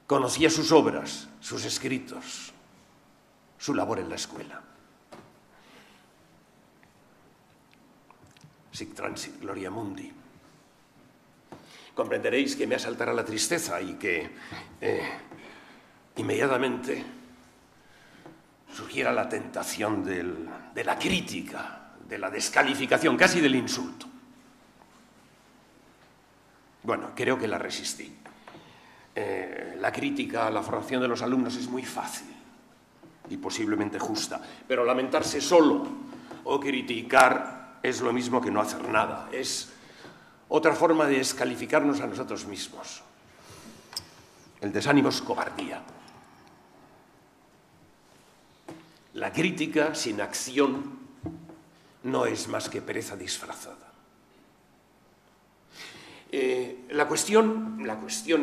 conocía sus obras, sus escritos, su labor en la escuela. Sic transit gloria mundi. Comprenderéis que me asaltará la tristeza y que inmediatamente surgiera la tentación de la crítica, de la descalificación, casi del insulto. Bueno, creo que la resistí. La crítica a la formación de los alumnos es muy fácil y posiblemente justa, pero lamentarse solo o criticar es lo mismo que no hacer nada. Es otra forma de descalificarnos a nosotros mismos. El desánimo es cobardía. La crítica sin acción no es más que pereza disfrazada. La cuestión,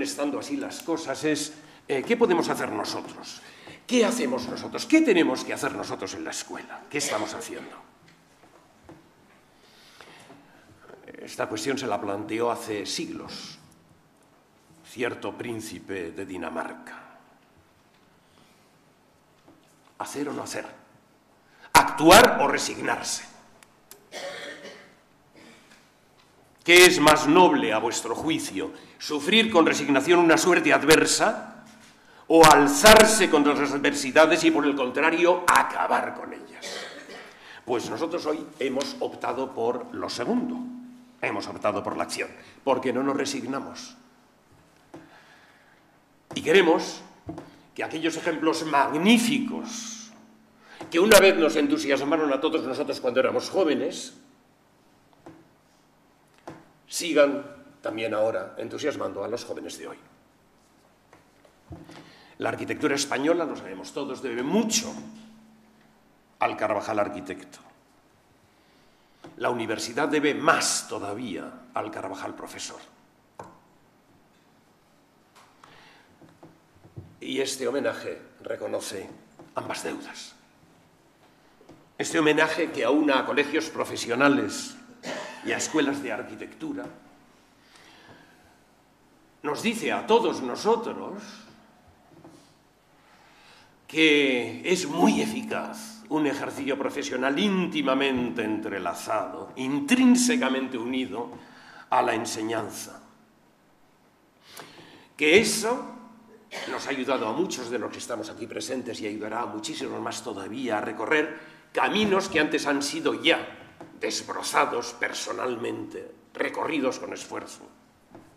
estando así las cosas, es ¿qué podemos hacer nosotros? ¿Qué hacemos nosotros? ¿Qué tenemos que hacer nosotros en la escuela? ¿Qué estamos haciendo? Esta cuestión se la planteó hace siglos cierto príncipe de Dinamarca. ¿Hacer o no hacer? ¿Actuar o resignarse? ¿Qué es más noble a vuestro juicio? ¿Sufrir con resignación una suerte adversa o alzarse contra las adversidades y, por el contrario, acabar con ellas? Pues nosotros hoy hemos optado por lo segundo. Hemos optado por la acción, porque no nos resignamos. Y queremos que aquellos ejemplos magníficos que una vez nos entusiasmaron a todos nosotros cuando éramos jóvenes, sigan también ahora entusiasmando a los jóvenes de hoy. La arquitectura española, lo sabemos todos, debe mucho al Carvajal arquitecto. La universidad debe más todavía al Carvajal profesor. Y este homenaje reconoce ambas deudas. Este homenaje que aúna a colegios profesionales y a escuelas de arquitectura nos dice a todos nosotros que es muy eficaz un ejercicio profesional íntimamente entrelazado, intrínsecamente unido a la enseñanza. Que eso nos ha ayudado a muchos de los que estamos aquí presentes y ayudará a muchísimos más todavía a recorrer caminos que antes han sido ya desbrozados personalmente, recorridos con esfuerzo,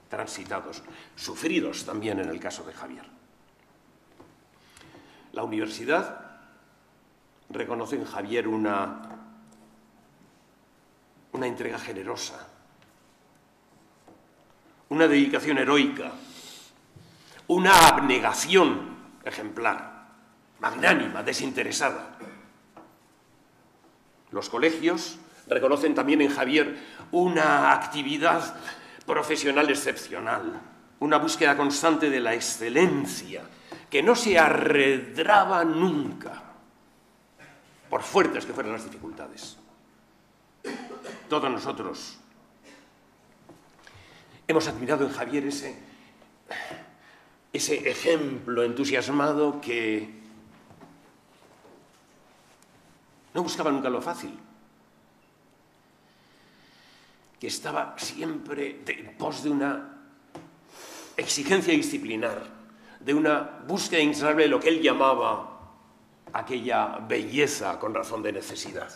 transitados, sufridos también en el caso de Javier. La universidad reconoce en Javier una entrega generosa, una dedicación heroica, una abnegación ejemplar, magnánima, desinteresada. Los colegios reconocen también en Javier una actividad profesional excepcional, una búsqueda constante de la excelencia, que no se arredraba nunca, por fuertes que fueran las dificultades. Todos nosotros hemos admirado en Javier ese ejemplo entusiasmado que no buscaba nunca lo fácil, que estaba siempre en pos de una exigencia disciplinar, de una búsqueda incansable de lo que él llamaba aquella belleza con razón de necesidad.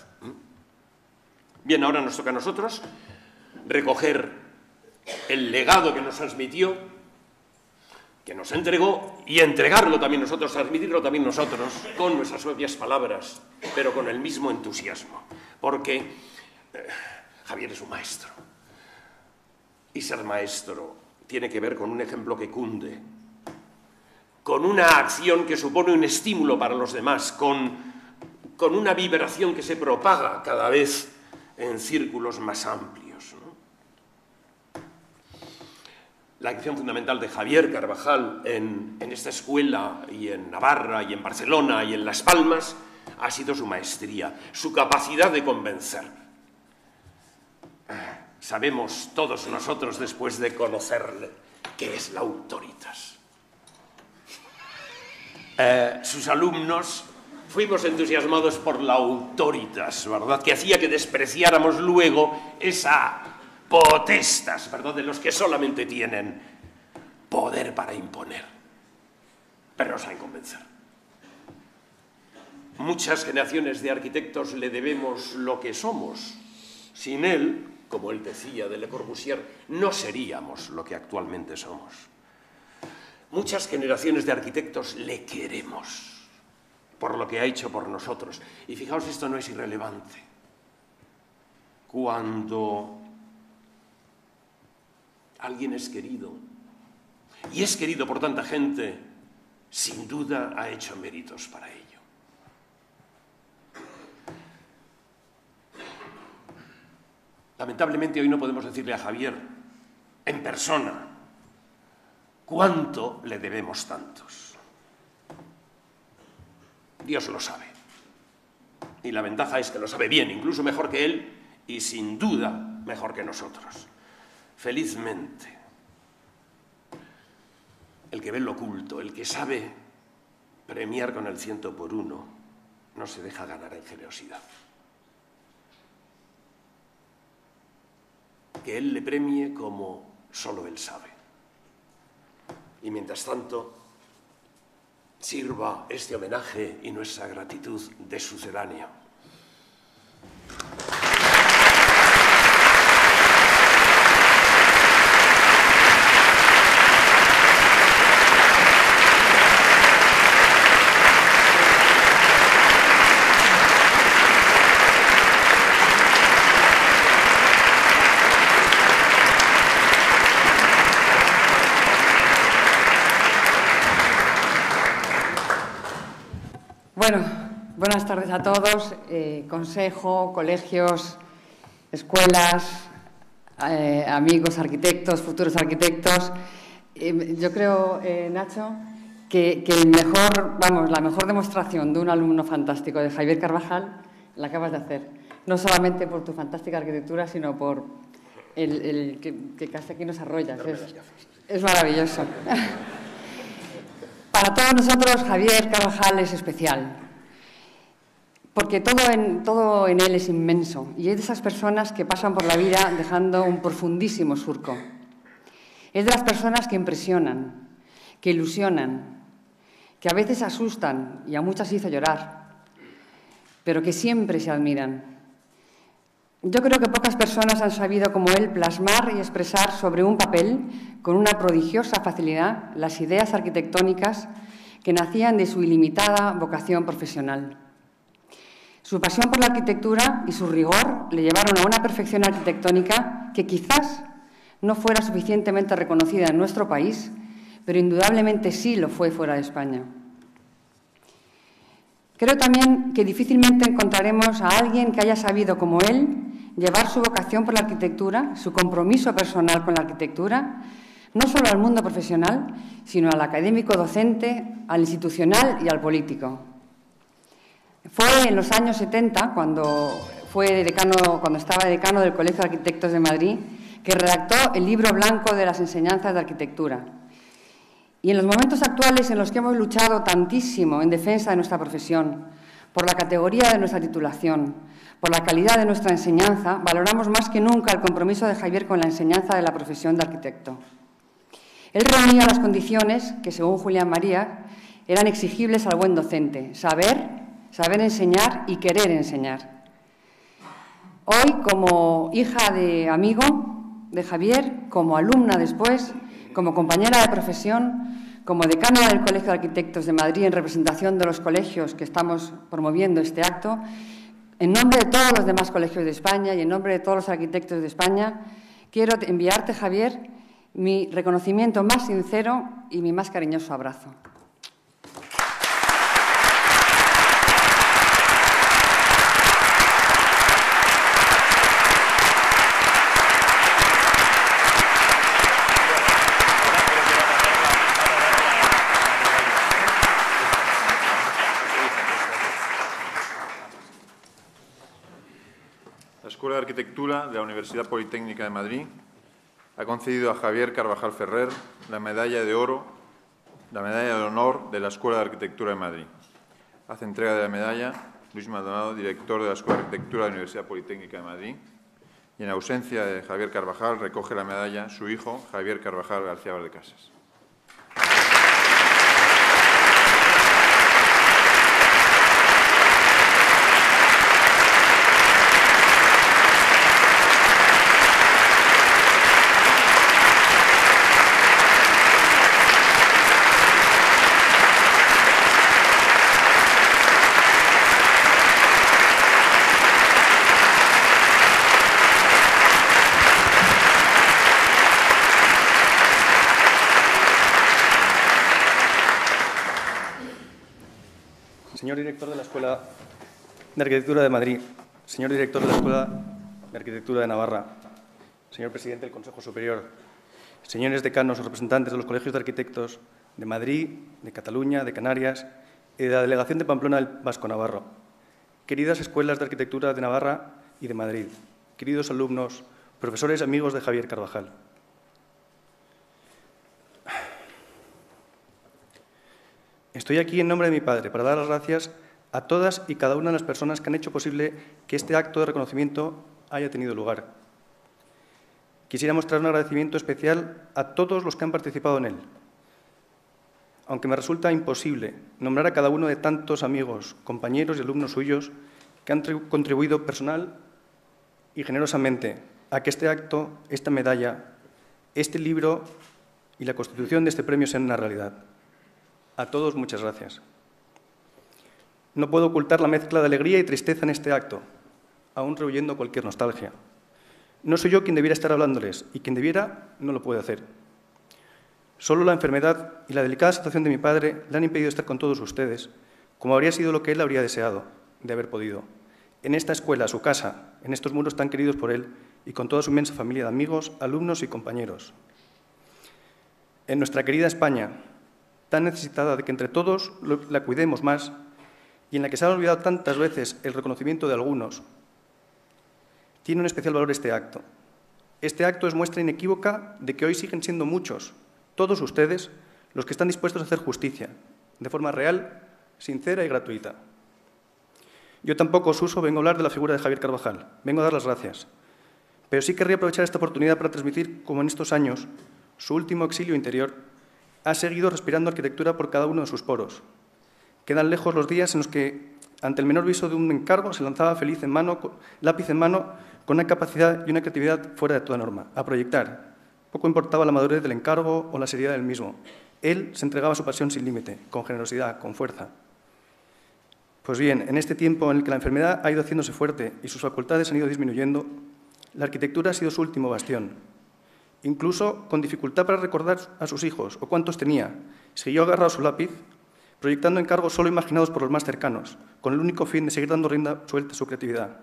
Bien, ahora nos toca a nosotros recoger el legado que nos transmitió, que nos entregó, y entregarlo también nosotros, transmitirlo también nosotros, con nuestras propias palabras, pero con el mismo entusiasmo. Porque Javier es un maestro. Y ser maestro tiene que ver con un ejemplo que cunde, con una acción que supone un estímulo para los demás, con una vibración que se propaga cada vez en círculos más amplios, ¿no? La acción fundamental de Javier Carvajal en esta escuela y en Navarra y en Barcelona y en Las Palmas ha sido su maestría, su capacidad de convencer. Sabemos todos nosotros, después de conocerle, qué es la autoritas. Sus alumnos fuimos entusiasmados por la autoritas, ¿verdad?, que hacía que despreciáramos luego esa potestas, ¿verdad?, de los que solamente tienen poder para imponer, pero no saben convencer. Muchas generaciones de arquitectos le debemos lo que somos. Sin él, como él decía de Le Corbusier, no seríamos lo que actualmente somos. Muchas generaciones de arquitectos le queremos por lo que ha hecho por nosotros. Y fijaos, esto no es irrelevante. Cuando alguien es querido, y es querido por tanta gente, sin duda ha hecho méritos para ello. Lamentablemente hoy no podemos decirle a Javier, en persona, cuánto le debemos tantos. Dios lo sabe. Y la ventaja es que lo sabe bien, incluso mejor que él, y sin duda mejor que nosotros. Felizmente, el que ve lo oculto, el que sabe premiar con el 100 por 1, no se deja ganar en generosidad. Que él le premie como solo él sabe. Y mientras tanto, sirva este homenaje y nuestra gratitud de sucedáneo. Bueno, buenas tardes a todos, consejo, colegios, escuelas, amigos arquitectos, futuros arquitectos. Yo creo, Nacho, que la mejor demostración de un alumno fantástico de Javier Carvajal la acabas de hacer. No solamente por tu fantástica arquitectura, sino por el que casi aquí nos arrollas. Es maravilloso. Para todos nosotros, Javier Carvajal es especial, porque todo en él es inmenso y es de esas personas que pasan por la vida dejando un profundísimo surco. Es de las personas que impresionan, que ilusionan, que a veces asustan y a muchas hizo llorar, pero que siempre se admiran. Yo creo que pocas personas han sabido como él plasmar y expresar sobre un papel con una prodigiosa facilidad las ideas arquitectónicas que nacían de su ilimitada vocación profesional. Su pasión por la arquitectura y su rigor le llevaron a una perfección arquitectónica que quizás no fuera suficientemente reconocida en nuestro país, pero indudablemente sí lo fue fuera de España. Creo también que difícilmente encontraremos a alguien que haya sabido, como él, llevar su vocación por la arquitectura, su compromiso personal con la arquitectura, no solo al mundo profesional, sino al académico docente, al institucional y al político. Fue en los años 70, cuando estaba decano del Colegio de Arquitectos de Madrid, que redactó el libro blanco de las enseñanzas de arquitectura. Y en los momentos actuales en los que hemos luchado tantísimo en defensa de nuestra profesión, por la categoría de nuestra titulación, por la calidad de nuestra enseñanza, valoramos más que nunca el compromiso de Javier con la enseñanza de la profesión de arquitecto. Él reunía las condiciones que, según Julián María, eran exigibles al buen docente: saber enseñar y querer enseñar. Hoy, como hija de amigo de Javier, como alumna después, como compañera de profesión, como decana del Colegio de Arquitectos de Madrid en representación de los colegios que estamos promoviendo este acto, en nombre de todos los demás colegios de España y en nombre de todos los arquitectos de España, quiero enviarte, Javier, mi reconocimiento más sincero y mi más cariñoso abrazo. Arquitectura de la Universidad Politécnica de Madrid ha concedido a Javier Carvajal Ferrer la medalla de oro, la medalla de honor de la Escuela de Arquitectura de Madrid. Hace entrega de la medalla Luis Maldonado, director de la Escuela de Arquitectura de la Universidad Politécnica de Madrid. Y en ausencia de Javier Carvajal, recoge la medalla su hijo, Javier Carvajal García Valdecasas. Señor director de la Escuela de Arquitectura de Madrid, señor director de la Escuela de Arquitectura de Navarra, señor presidente del Consejo Superior, señores decanos o representantes de los colegios de arquitectos de Madrid, de Cataluña, de Canarias y de la Delegación de Pamplona del Vasco Navarro, queridas escuelas de arquitectura de Navarra y de Madrid, queridos alumnos, profesores y amigos de Javier Carvajal. Estoy aquí en nombre de mi padre para dar las gracias a todas y cada una de las personas que han hecho posible que este acto de reconocimiento haya tenido lugar. Quisiera mostrar un agradecimiento especial a todos los que han participado en él, aunque me resulta imposible nombrar a cada uno de tantos amigos, compañeros y alumnos suyos que han contribuido personal y generosamente a que este acto, esta medalla, este libro y la constitución de este premio sean una realidad. A todos, muchas gracias. No puedo ocultar la mezcla de alegría y tristeza en este acto, aún rehuyendo cualquier nostalgia. No soy yo quien debiera estar hablándoles, y quien debiera no lo puede hacer. Solo la enfermedad y la delicada situación de mi padre le han impedido estar con todos ustedes, como habría sido lo que él habría deseado, de haber podido. En esta escuela, su casa, en estos muros tan queridos por él, y con toda su inmensa familia de amigos, alumnos y compañeros. En nuestra querida España, tan necesitada de que entre todos la cuidemos más y en la que se ha olvidado tantas veces el reconocimiento de algunos, tiene un especial valor este acto. Este acto es muestra inequívoca de que hoy siguen siendo muchos, todos ustedes, los que están dispuestos a hacer justicia, de forma real, sincera y gratuita. Yo tampoco, Suso, vengo a hablar de la figura de Javier Carvajal, vengo a dar las gracias. Pero sí querría aprovechar esta oportunidad para transmitir cómo en estos años, su último exilio interior, ha seguido respirando arquitectura por cada uno de sus poros. Quedan lejos los días en los que, ante el menor viso de un encargo, se lanzaba feliz en mano, lápiz en mano, con una capacidad y una creatividad fuera de toda norma, a proyectar. Poco importaba la madurez del encargo o la seriedad del mismo. Él se entregaba a su pasión sin límite, con generosidad, con fuerza. Pues bien, en este tiempo en el que la enfermedad ha ido haciéndose fuerte y sus facultades han ido disminuyendo, la arquitectura ha sido su último bastión. Incluso con dificultad para recordar a sus hijos o cuántos tenía, siguió agarrado a su lápiz, proyectando encargos solo imaginados por los más cercanos, con el único fin de seguir dando rienda suelta a su creatividad.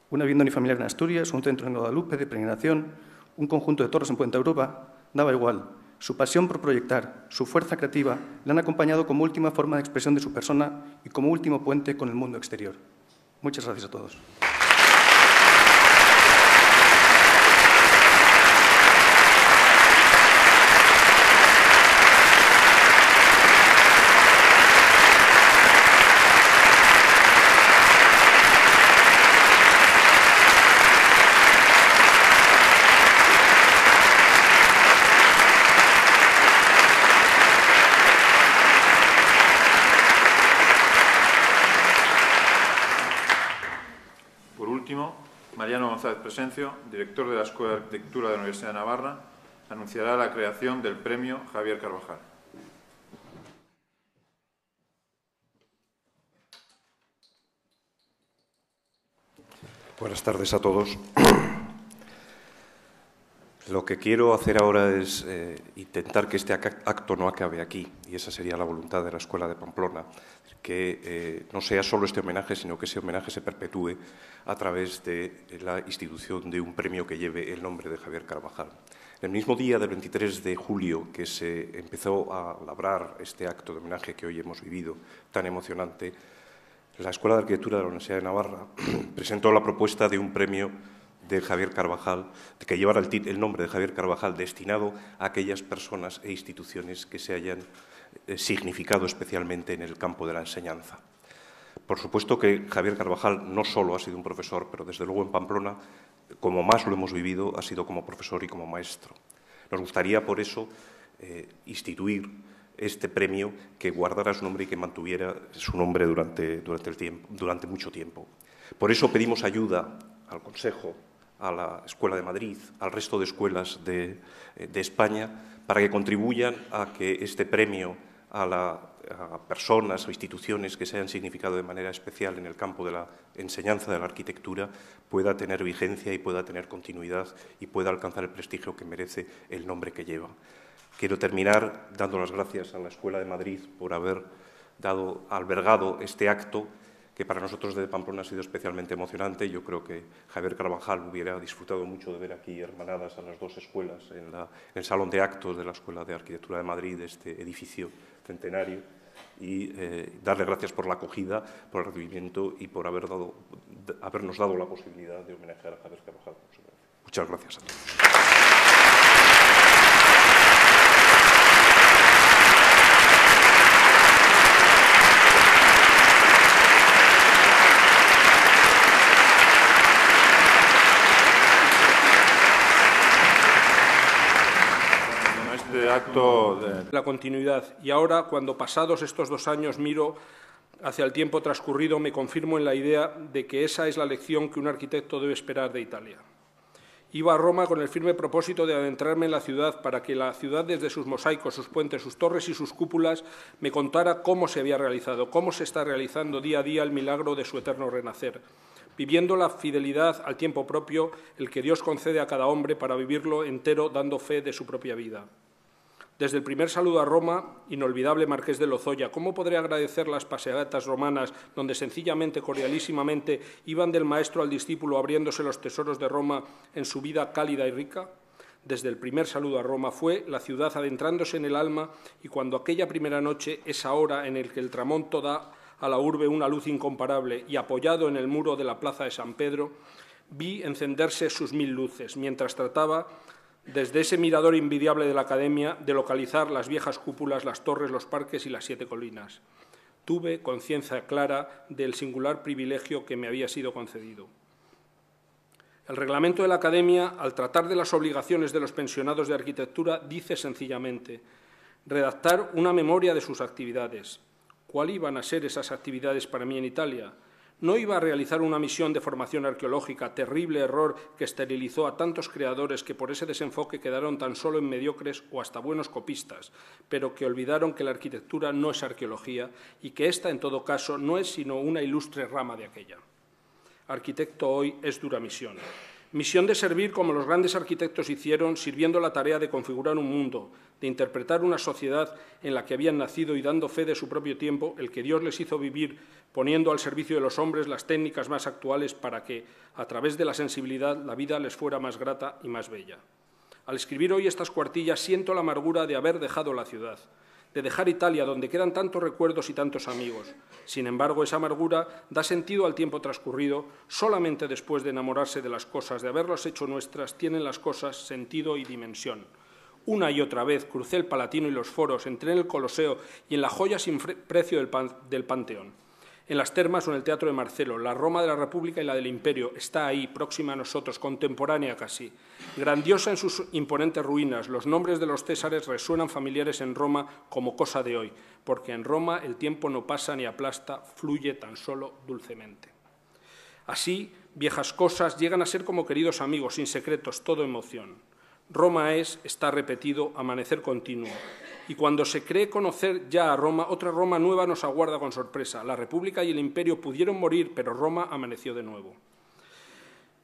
Una vivienda unifamiliar en Asturias, un centro en Guadalupe de peregrinación, un conjunto de torres en Puente Europa, daba igual. Su pasión por proyectar, su fuerza creativa, le han acompañado como última forma de expresión de su persona y como último puente con el mundo exterior. Muchas gracias a todos. Mariano González Presencio, director de la Escuela de Arquitectura de la Universidad de Navarra, anunciará la creación del Premio Javier Carvajal. Buenas tardes a todos. Lo que quiero hacer ahora es intentar que este acto no acabe aquí, y esa sería la voluntad de la Escuela de Pamplona, que no sea solo este homenaje, sino que ese homenaje se perpetúe a través de la institución de un premio que lleve el nombre de Javier Carvajal. El mismo día del 23 de julio que se empezó a labrar este acto de homenaje que hoy hemos vivido, tan emocionante, la Escuela de Arquitectura de la Universidad de Navarra presentó la propuesta de un premio de Javier Carvajal, que llevara el nombre de Javier Carvajal, destinado a aquellas personas e instituciones que se hayan significado especialmente en el campo de la enseñanza. Por supuesto que Javier Carvajal no solo ha sido un profesor, pero desde luego en Pamplona, como más lo hemos vivido, ha sido como profesor y como maestro. Nos gustaría, por eso, instituir este premio que guardara su nombre y que mantuviera su nombre durante mucho tiempo. Por eso pedimos ayuda al Consejo, a la Escuela de Madrid, al resto de escuelas de España, para que contribuyan a que este premio a personas o instituciones que se hayan significado de manera especial en el campo de la enseñanza de la arquitectura pueda tener vigencia y pueda tener continuidad y pueda alcanzar el prestigio que merece el nombre que lleva. Quiero terminar dando las gracias a la Escuela de Madrid por haber albergado este acto que para nosotros desde Pamplona ha sido especialmente emocionante. Yo creo que Javier Carvajal hubiera disfrutado mucho de ver aquí hermanadas a las dos escuelas en el Salón de Actos de la Escuela de Arquitectura de Madrid, de este edificio centenario, y darle gracias por la acogida, por el recibimiento y por habernos dado la posibilidad de homenajear a Javier Carvajal. Muchas gracias a todos. La continuidad. Y ahora, cuando pasados estos 2 años miro hacia el tiempo transcurrido, me confirmo en la idea de que esa es la lección que un arquitecto debe esperar de Italia. Iba a Roma con el firme propósito de adentrarme en la ciudad para que la ciudad, desde sus mosaicos, sus puentes, sus torres y sus cúpulas, me contara cómo se había realizado, cómo se está realizando día a día el milagro de su eterno renacer, viviendo la fidelidad al tiempo propio, el que Dios concede a cada hombre para vivirlo entero, dando fe de su propia vida. Desde el primer saludo a Roma, inolvidable Marqués de Lozoya, ¿cómo podré agradecer las paseatas romanas donde sencillamente, cordialísimamente, iban del maestro al discípulo abriéndose los tesoros de Roma en su vida cálida y rica? Desde el primer saludo a Roma fue la ciudad adentrándose en el alma, y cuando aquella primera noche, esa hora en la que el tramonto da a la urbe una luz incomparable y apoyado en el muro de la plaza de San Pedro, vi encenderse sus 1000 luces, mientras trataba desde ese mirador invidiable de la Academia, de localizar las viejas cúpulas, las torres, los parques y las 7 colinas. Tuve conciencia clara del singular privilegio que me había sido concedido. El reglamento de la Academia, al tratar de las obligaciones de los pensionados de arquitectura, dice sencillamente: redactar una memoria de sus actividades. ¿Cuáles iban a ser esas actividades para mí en Italia? No iba a realizar una misión de formación arqueológica, terrible error que esterilizó a tantos creadores que por ese desenfoque quedaron tan solo en mediocres o hasta buenos copistas, pero que olvidaron que la arquitectura no es arqueología y que esta, en todo caso, no es sino una ilustre rama de aquella. Arquitecto hoy es dura misión. Misión de servir como los grandes arquitectos hicieron, sirviendo la tarea de configurar un mundo, de interpretar una sociedad en la que habían nacido y dando fe de su propio tiempo, el que Dios les hizo vivir, poniendo al servicio de los hombres las técnicas más actuales para que, a través de la sensibilidad, la vida les fuera más grata y más bella. Al escribir hoy estas cuartillas siento la amargura de haber dejado la ciudad, de dejar Italia, donde quedan tantos recuerdos y tantos amigos. Sin embargo, esa amargura da sentido al tiempo transcurrido. Solamente después de enamorarse de las cosas, de haberlas hecho nuestras, tienen las cosas sentido y dimensión. Una y otra vez crucé el Palatino y los foros, entré en el Coloseo y en la joya sin precio del Panteón. En las termas o en el Teatro de Marcelo, la Roma de la República y la del Imperio está ahí, próxima a nosotros, contemporánea casi. Grandiosa en sus imponentes ruinas, los nombres de los césares resuenan familiares en Roma como cosa de hoy, porque en Roma el tiempo no pasa ni aplasta, fluye tan solo dulcemente. Así, viejas cosas llegan a ser como queridos amigos, sin secretos, todo emoción. Roma está repetido, amanecer continuo. Y cuando se cree conocer ya a Roma, otra Roma nueva nos aguarda con sorpresa. La República y el Imperio pudieron morir, pero Roma amaneció de nuevo.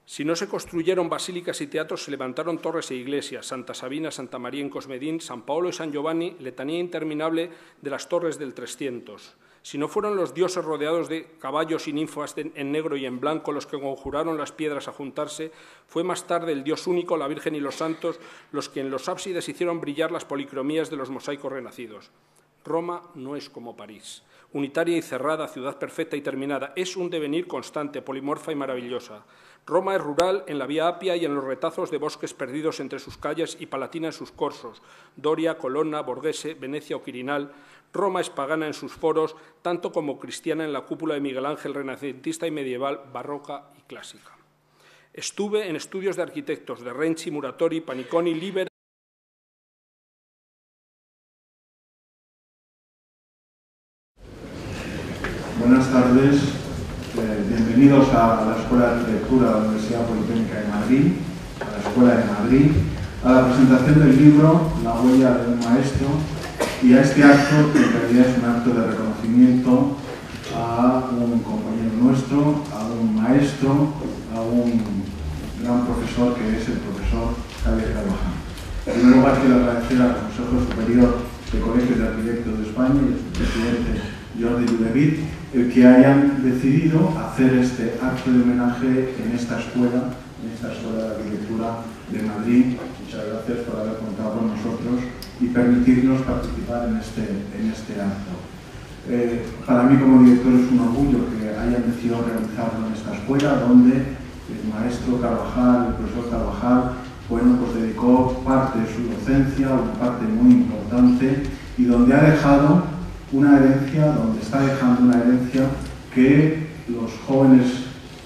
Si no se construyeron basílicas y teatros, se levantaron torres e iglesias, Santa Sabina, Santa María en Cosmedín, San Paolo y San Giovanni, letanía interminable de las torres del 300. Si no fueron los dioses rodeados de caballos y ninfas en negro y en blanco los que conjuraron las piedras a juntarse, fue más tarde el Dios único, la Virgen y los santos los que en los ábsides hicieron brillar las policromías de los mosaicos renacidos. Roma no es como París, unitaria y cerrada, ciudad perfecta y terminada. Es un devenir constante, polimorfa y maravillosa. Roma es rural en la Vía Apia y en los retazos de bosques perdidos entre sus calles y Palatina en sus corsos, Doria, Colonna, Borghese, Venecia o Quirinal. Roma es pagana en sus foros, tanto como cristiana en la cúpula de Miguel Ángel, renacentista y medieval, barroca y clásica. Estuve en estudios de arquitectos de Renzi, Muratori, Paniconi, Liber. Buenas tardes, bienvenidos a la Escuela de Arquitectura de la Universidad Politécnica de Madrid, a la Escuela de Madrid, a la presentación del libro La huella de un maestro y a este acto que en realidad es un acto de reconocimiento a un compañero nuestro, a un maestro, a un gran profesor que es el profesor Javier Carvajal. En primer lugar quiero agradecer al Consejo Superior de Colegios de Arquitectos de España y a su presidente Jordi Dudevit, el que hayan decidido hacer este acto de homenaje en esta escuela de arquitectura de Madrid. Muchas gracias por haber contado con nosotros y permitirnos participar en este acto. Para mí como director es un orgullo que hayan decidido realizarlo en esta escuela, donde el maestro Carvajal, el profesor Carvajal, bueno, pues dedicó parte de su docencia, una parte muy importante, y donde ha dejado una herencia, donde está dejando una herencia que los jóvenes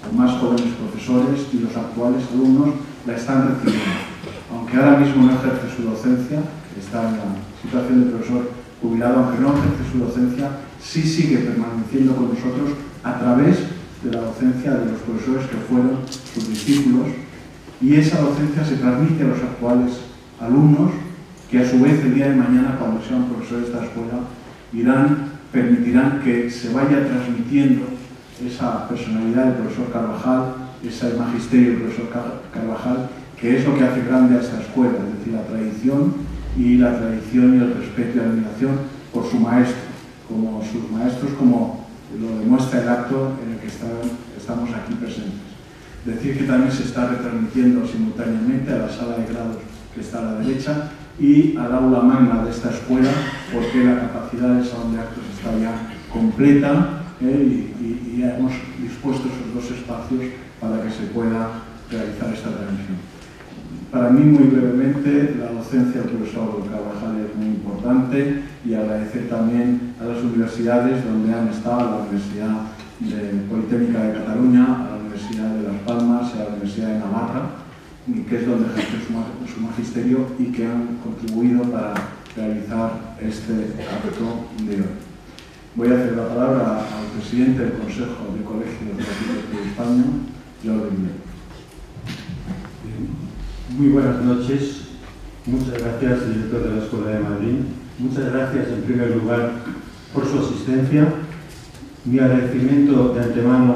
o más jóvenes profesores y los actuales alumnos la están recibiendo. Aunque ahora mismo no ejerce su docencia, está en la situación de profesor jubilado, aunque no ejerce su docencia, sí sigue permaneciendo con nosotros a través de la docencia de los profesores que fueron sus discípulos, y esa docencia se transmite a los actuales alumnos, que a su vez el día de mañana, cuando sean profesores de esta escuela, permitirán que se vaya transmitiendo esa personalidad del profesor Carvajal, ese magisterio del profesor Carvajal, que es lo que hace grande a esta escuela, es decir, la tradición y el respeto y la admiración por su maestro, como sus maestros, como lo demuestra el acto en el que estamos aquí presentes. Decir que también se está retransmitiendo simultáneamente a la sala de grados que está a la derecha y al aula magna de esta escuela, porque la capacidad del salón de actos está ya completa y ya hemos dispuesto esos dos espacios para que se pueda realizar esta transmisión. Para mí, muy brevemente, la docencia del profesor Carvajal es muy importante, y agradecer también a las universidades donde han estado, a la Universidad Politécnica de Cataluña, a la Universidad de Las Palmas y a la Universidad de Navarra, que es donde ejerce su magisterio y que han contribuido para realizar este acto de hoy. Voy a hacer la palabra al presidente del Consejo de Colegios de Arquitectos de España, Jordi Dudevit. Muy buenas noches. Muchas gracias, director de la Escuela de Madrid. Muchas gracias, en primer lugar, por su asistencia. Mi agradecimiento de antemano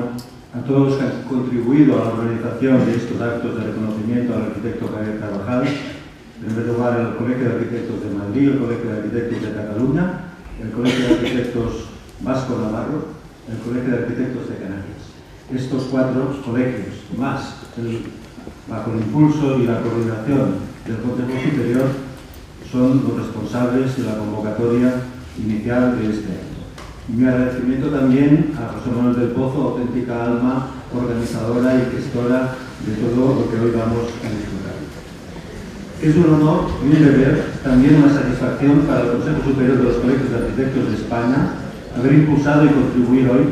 a todos los que han contribuido a la organización de estos actos de reconocimiento al arquitecto Javier Carvajal. En primer lugar, al Colegio de Arquitectos de Madrid, el Colegio de Arquitectos de Cataluña, el Colegio de Arquitectos Vasco-Navarro, el Colegio de Arquitectos de Canarias. Estos 4 colegios, más bajo el impulso y la coordinación del Consejo Superior, son los responsables de la convocatoria inicial de este año. Mi agradecimiento también a José Manuel del Pozo, auténtica alma organizadora y gestora de todo lo que hoy vamos a disfrutar. Es un honor y un deber, también una satisfacción para el Consejo Superior de los Colegios de Arquitectos de España, haber impulsado y contribuir hoy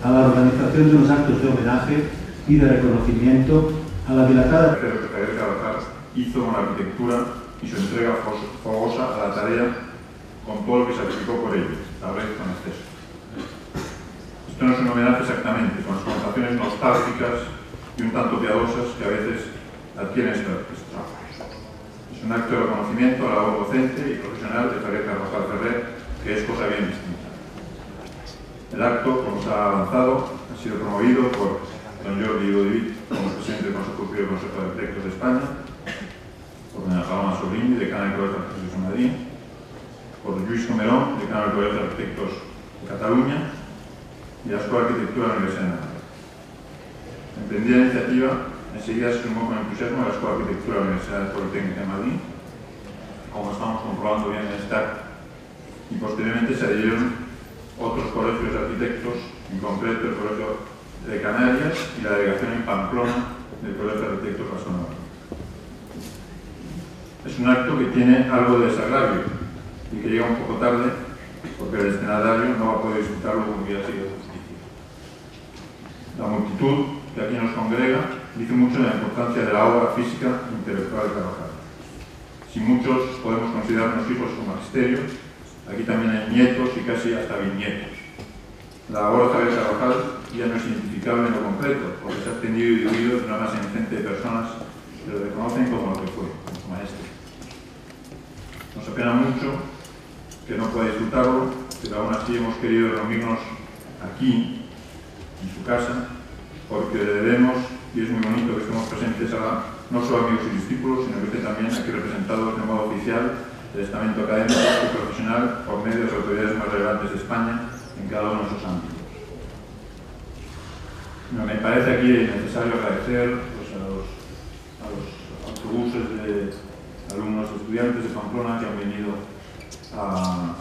a la organización de unos actos de homenaje y de reconocimiento a la dilatada... Javier Carvajal hizo con la arquitectura y su entrega fogosa a la tarea con todo lo que sacrificó por ello, tal vez con exceso. Esto no es un homenaje exactamente, con las connotaciones nostálgicas y un tanto piadosas que a veces adquieren esta orquesta. Es un acto de reconocimiento a la labor docente y profesional de Javier Carvajal Ferrer, que es cosa bien distinta. El acto, como se ha avanzado, ha sido promovido por don Jordi Dudevit como presidente del Consejo Superior del Consejo de Arquitectos de España, por doña Paloma Sobrini, decana del Colegio de Arquitectos de Madrid, por Lluís Comerón, decano del Colegio de Arquitectos de Cataluña, y la Escuela de Arquitectura de la Universidad de Navarra. Emprendida la iniciativa, enseguida se sumó con entusiasmo a la Escuela de Arquitectura de la Universidad Politécnica de Madrid. Como estamos comprobando bien en este acto, y posteriormente se adhirieron otros colegios de arquitectos, en concreto el Colegio de Canarias y la delegación en Pamplona del Colegio de Arquitectos Vasco Navarro. Es un acto que tiene algo de desagravio y que llega un poco tarde porque el destinatario no va a poder disfrutarlo como hubiera sido justicia. La multitud que aquí nos congrega dice mucho de la importancia de la obra física e intelectual de Carvajal. Si muchos podemos considerarnos hijos de su magisterio, aquí también hay nietos y casi hasta bisnietos. La obra de Javier Carvajal ya no es identificable en lo concreto, porque se ha extendido y dividido de una masa ingente de personas que lo reconocen como lo que fue, como maestro. Nos apena mucho que no pueda disfrutarlo, pero aún así hemos querido reunirnos aquí, en su casa, porque le debemos, y es muy bonito que estemos presentes ahora, no solo amigos y discípulos, sino que esté también aquí representados de modo oficial el estamento académico y profesional por medio de las autoridades más relevantes de España en cada uno de esos ámbitos. Me parece aquí necesario agradecer pues, a los autobuses de alumnos y estudiantes de Pamplona que han venido a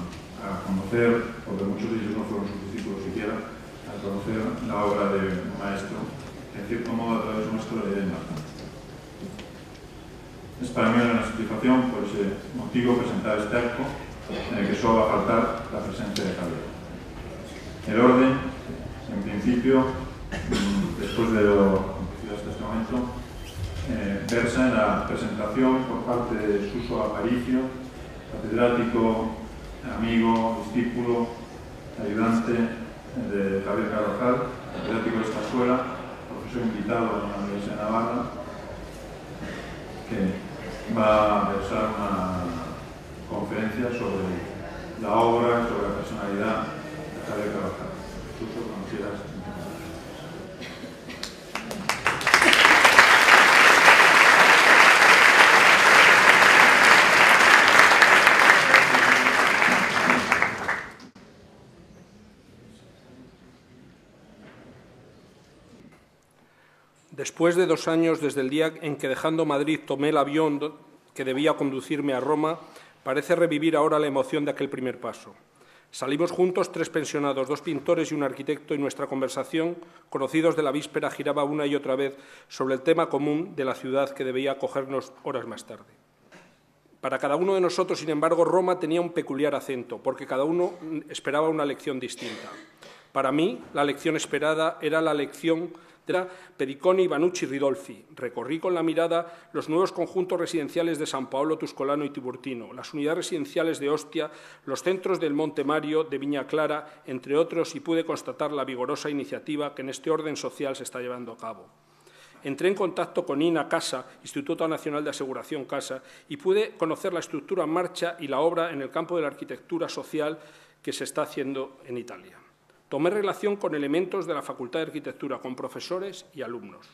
conocer, porque muchos de ellos no fueron sus discípulos siquiera, a conocer la obra de un maestro que en cierto modo a través nuestro le den bastante. Es para mí una satisfacción por ese motivo presentar este acto en el que solo va a faltar la presencia de Javier. El orden, en principio, después de lo conocido hasta este momento, versa en la presentación por parte de Suso Aparicio, catedrático, amigo, discípulo, ayudante de Javier Carvajal, catedrático de esta escuela, profesor invitado en la Universidad de Navarra, que va a versar una conferencia sobre la obra, sobre la personalidad de Javier Carvajal. Suso, cuando quieras. Después de 2 años desde el día en que, dejando Madrid, tomé el avión que debía conducirme a Roma, parece revivir ahora la emoción de aquel primer paso. Salimos juntos 3 pensionados, 2 pintores y un arquitecto, y nuestra conversación, conocidos de la víspera, giraba una y otra vez sobre el tema común de la ciudad que debía acogernos horas más tarde. Para cada uno de nosotros, sin embargo, Roma tenía un peculiar acento, porque cada uno esperaba una lección distinta. Para mí, la lección esperada era la lección de Periconi, Ivanucci y Ridolfi. Recorrí con la mirada los nuevos conjuntos residenciales de San Paolo, Tuscolano y Tiburtino, las unidades residenciales de Ostia, los centros del Monte Mario, de Viña Clara, entre otros, y pude constatar la vigorosa iniciativa que en este orden social se está llevando a cabo. Entré en contacto con INA Casa, Instituto Nacional de Aseguración Casa, y pude conocer la estructura en marcha y la obra en el campo de la arquitectura social que se está haciendo en Italia. Tomé relación con elementos de la Facultad de Arquitectura, con profesores y alumnos.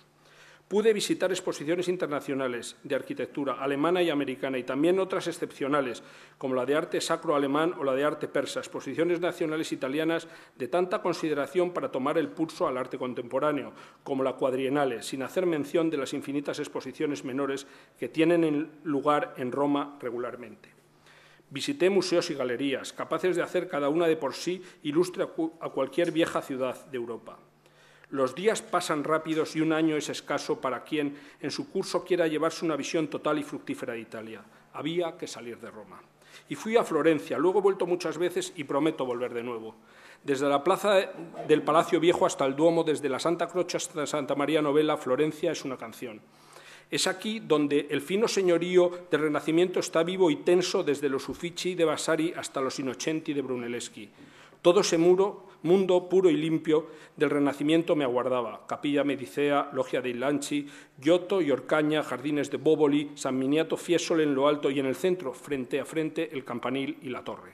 Pude visitar exposiciones internacionales de arquitectura alemana y americana, y también otras excepcionales, como la de arte sacro alemán o la de arte persa, exposiciones nacionales italianas de tanta consideración para tomar el pulso al arte contemporáneo, como la Quadriennale, sin hacer mención de las infinitas exposiciones menores que tienen lugar en Roma regularmente. Visité museos y galerías, capaces de hacer cada una de por sí ilustre a cualquier vieja ciudad de Europa. Los días pasan rápidos y un año es escaso para quien en su curso quiera llevarse una visión total y fructífera de Italia. Había que salir de Roma. Y fui a Florencia, luego he vuelto muchas veces y prometo volver de nuevo. Desde la plaza del Palacio Viejo hasta el Duomo, desde la Santa Croce hasta Santa María Novella, Florencia es una canción. Es aquí donde el fino señorío del Renacimiento está vivo y tenso, desde los Uffizi de Vasari hasta los Innocenti de Brunelleschi. Todo ese mundo puro y limpio del Renacimiento me aguardaba. Capilla Medicea, Logia dei Lanci, Giotto y Orcaña, Jardines de Boboli, San Miniato, Fiesole en lo alto, y en el centro, frente a frente, el campanil y la torre.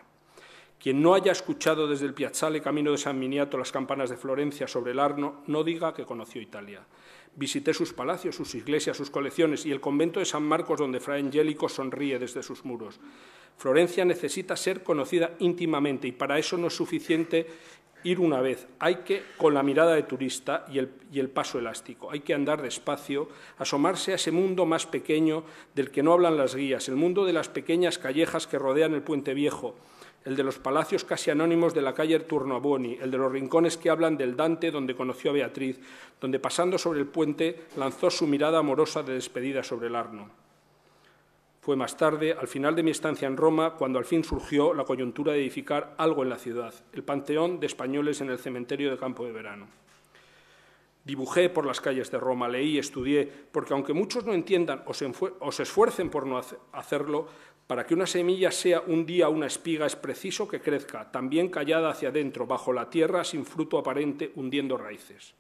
Quien no haya escuchado desde el Piazzale Camino de San Miniato las campanas de Florencia sobre el Arno, no diga que conoció Italia. Visité sus palacios, sus iglesias, sus colecciones y el convento de San Marcos, donde Fray Angélico sonríe desde sus muros. Florencia necesita ser conocida íntimamente, y para eso no es suficiente ir una vez. Hay que, con la mirada de turista y el paso elástico, hay que andar despacio, asomarse a ese mundo más pequeño del que no hablan las guías, el mundo de las pequeñas callejas que rodean el Puente Viejo, el de los palacios casi anónimos de la calle Tornabuoni, el de los rincones que hablan del Dante donde conoció a Beatriz, donde pasando sobre el puente lanzó su mirada amorosa de despedida sobre el Arno. Fue más tarde, al final de mi estancia en Roma, cuando al fin surgió la coyuntura de edificar algo en la ciudad, el Panteón de Españoles en el cementerio de Campo de Verano. Dibujé por las calles de Roma, leí, estudié, porque aunque muchos no entiendan o se esfuercen por no hacerlo, para que una semilla sea un día una espiga es preciso que crezca, también callada hacia adentro, bajo la tierra, sin fruto aparente, hundiendo raíces.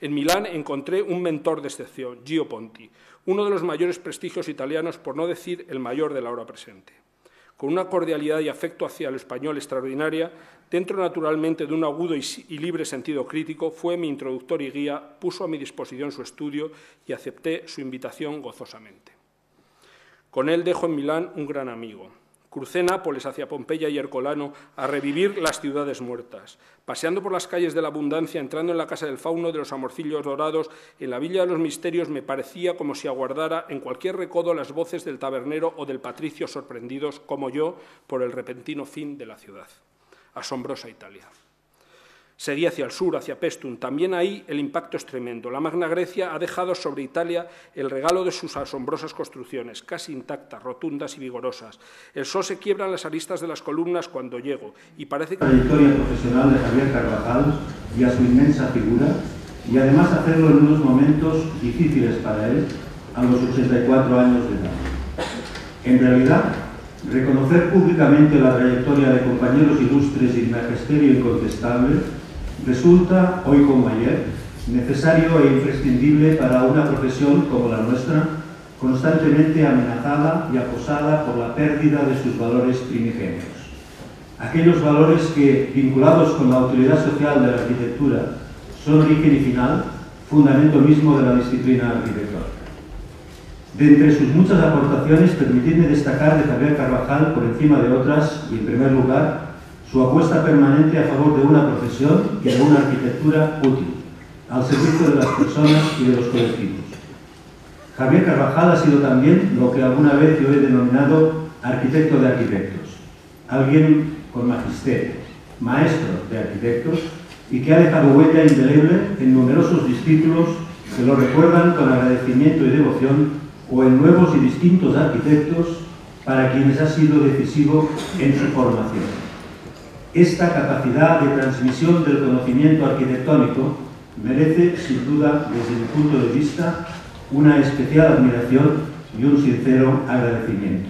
En Milán encontré un mentor de excepción, Gio Ponti, uno de los mayores prestigios italianos, por no decir el mayor de la hora presente. Con una cordialidad y afecto hacia el español extraordinaria, dentro naturalmente de un agudo y libre sentido crítico, fue mi introductor y guía, puso a mi disposición su estudio y acepté su invitación gozosamente. Con él dejo en Milán un gran amigo. Crucé Nápoles hacia Pompeya y Ercolano a revivir las ciudades muertas. Paseando por las calles de la abundancia, entrando en la casa del fauno de los amorcillos dorados, en la Villa de los Misterios me parecía como si aguardara en cualquier recodo las voces del tabernero o del patricio sorprendidos, como yo, por el repentino fin de la ciudad. Asombrosa Italia. Seguí hacia el sur, hacia Paestum. También ahí el impacto es tremendo. La Magna Grecia ha dejado sobre Italia el regalo de sus asombrosas construcciones, casi intactas, rotundas y vigorosas. El sol se quiebra en las aristas de las columnas cuando llego y parece que... La trayectoria profesional de Javier Carvajal y a su inmensa figura, y además hacerlo en unos momentos difíciles para él, a los 84 años de edad. En realidad, reconocer públicamente la trayectoria de compañeros ilustres y magisterio incontestable resulta, hoy como ayer, necesario e imprescindible para una profesión como la nuestra, constantemente amenazada y acosada por la pérdida de sus valores primigenios. Aquellos valores que, vinculados con la utilidad social de la arquitectura, son origen y final, fundamento mismo de la disciplina arquitectónica. De entre sus muchas aportaciones, permitidme destacar de Javier Carvajal, por encima de otras, y en primer lugar, su apuesta permanente a favor de una profesión y de una arquitectura útil, al servicio de las personas y de los colectivos. Javier Carvajal ha sido también lo que alguna vez yo he denominado arquitecto de arquitectos, alguien con magisterio, maestro de arquitectos, y que ha dejado huella indeleble en numerosos discípulos que lo recuerdan con agradecimiento y devoción, o en nuevos y distintos arquitectos para quienes ha sido decisivo en su formación. Esta capacidad de transmisión del conocimiento arquitectónico merece, sin duda, desde mi punto de vista, una especial admiración y un sincero agradecimiento.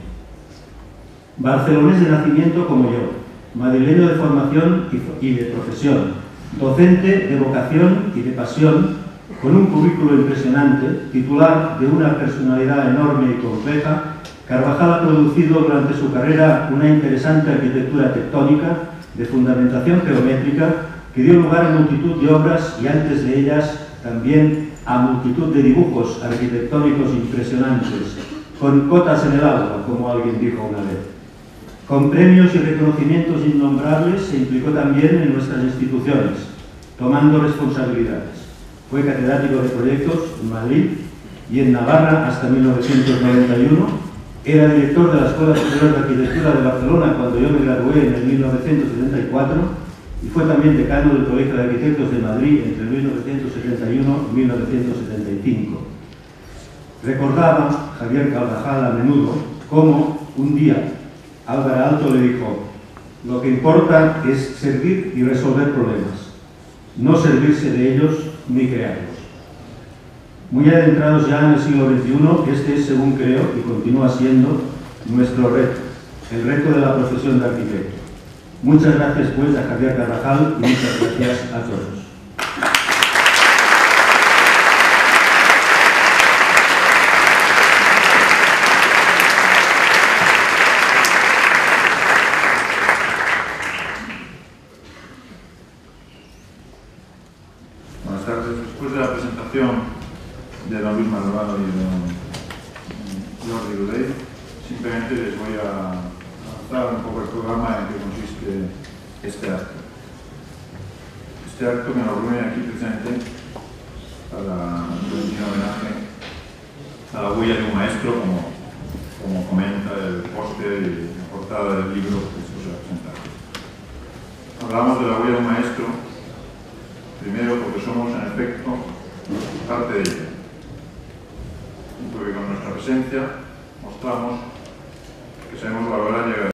Barcelonés de nacimiento como yo, madrileño de formación y de profesión, docente de vocación y de pasión, con un currículo impresionante, titular de una personalidad enorme y compleja, Carvajal ha producido durante su carrera una interesante arquitectura tectónica de fundamentación geométrica que dio lugar a multitud de obras y antes de ellas también a multitud de dibujos arquitectónicos impresionantes, con cotas en el agua, como alguien dijo una vez. Con premios y reconocimientos innombrables se implicó también en nuestras instituciones, tomando responsabilidades. Fue catedrático de proyectos en Madrid y en Navarra hasta 1991. Era director de la Escuela Superior de Arquitectura de Barcelona cuando yo me gradué en el 1974 y fue también decano del Colegio de Arquitectos de Madrid entre 1971 y 1975. Recordaba Javier Carvajal a menudo cómo un día Álvaro Aalto le dijo: lo que importa es servir y resolver problemas, no servirse de ellos ni crearlos. Muy adentrados ya en el siglo XXI, este es, según creo, y continúa siendo, nuestro reto, el reto de la profesión de arquitecto. Muchas gracias, pues, a Javier Carvajal y muchas gracias a todos. Buenas tardes. Después de la presentación de don Luis Malvado y de don Jordi Ludey, simplemente les voy a dar un poco el programa en que consiste este acto. Este acto me lo reúne aquí precisamente para rendir homenaje a la huella de un maestro, como comenta el póster y la portada del libro que esto se presenta. Hablamos de la huella de un maestro, primero porque somos, en efecto, parte de ella. Y porque con nuestra presencia mostramos que sabemos valorar y agradecer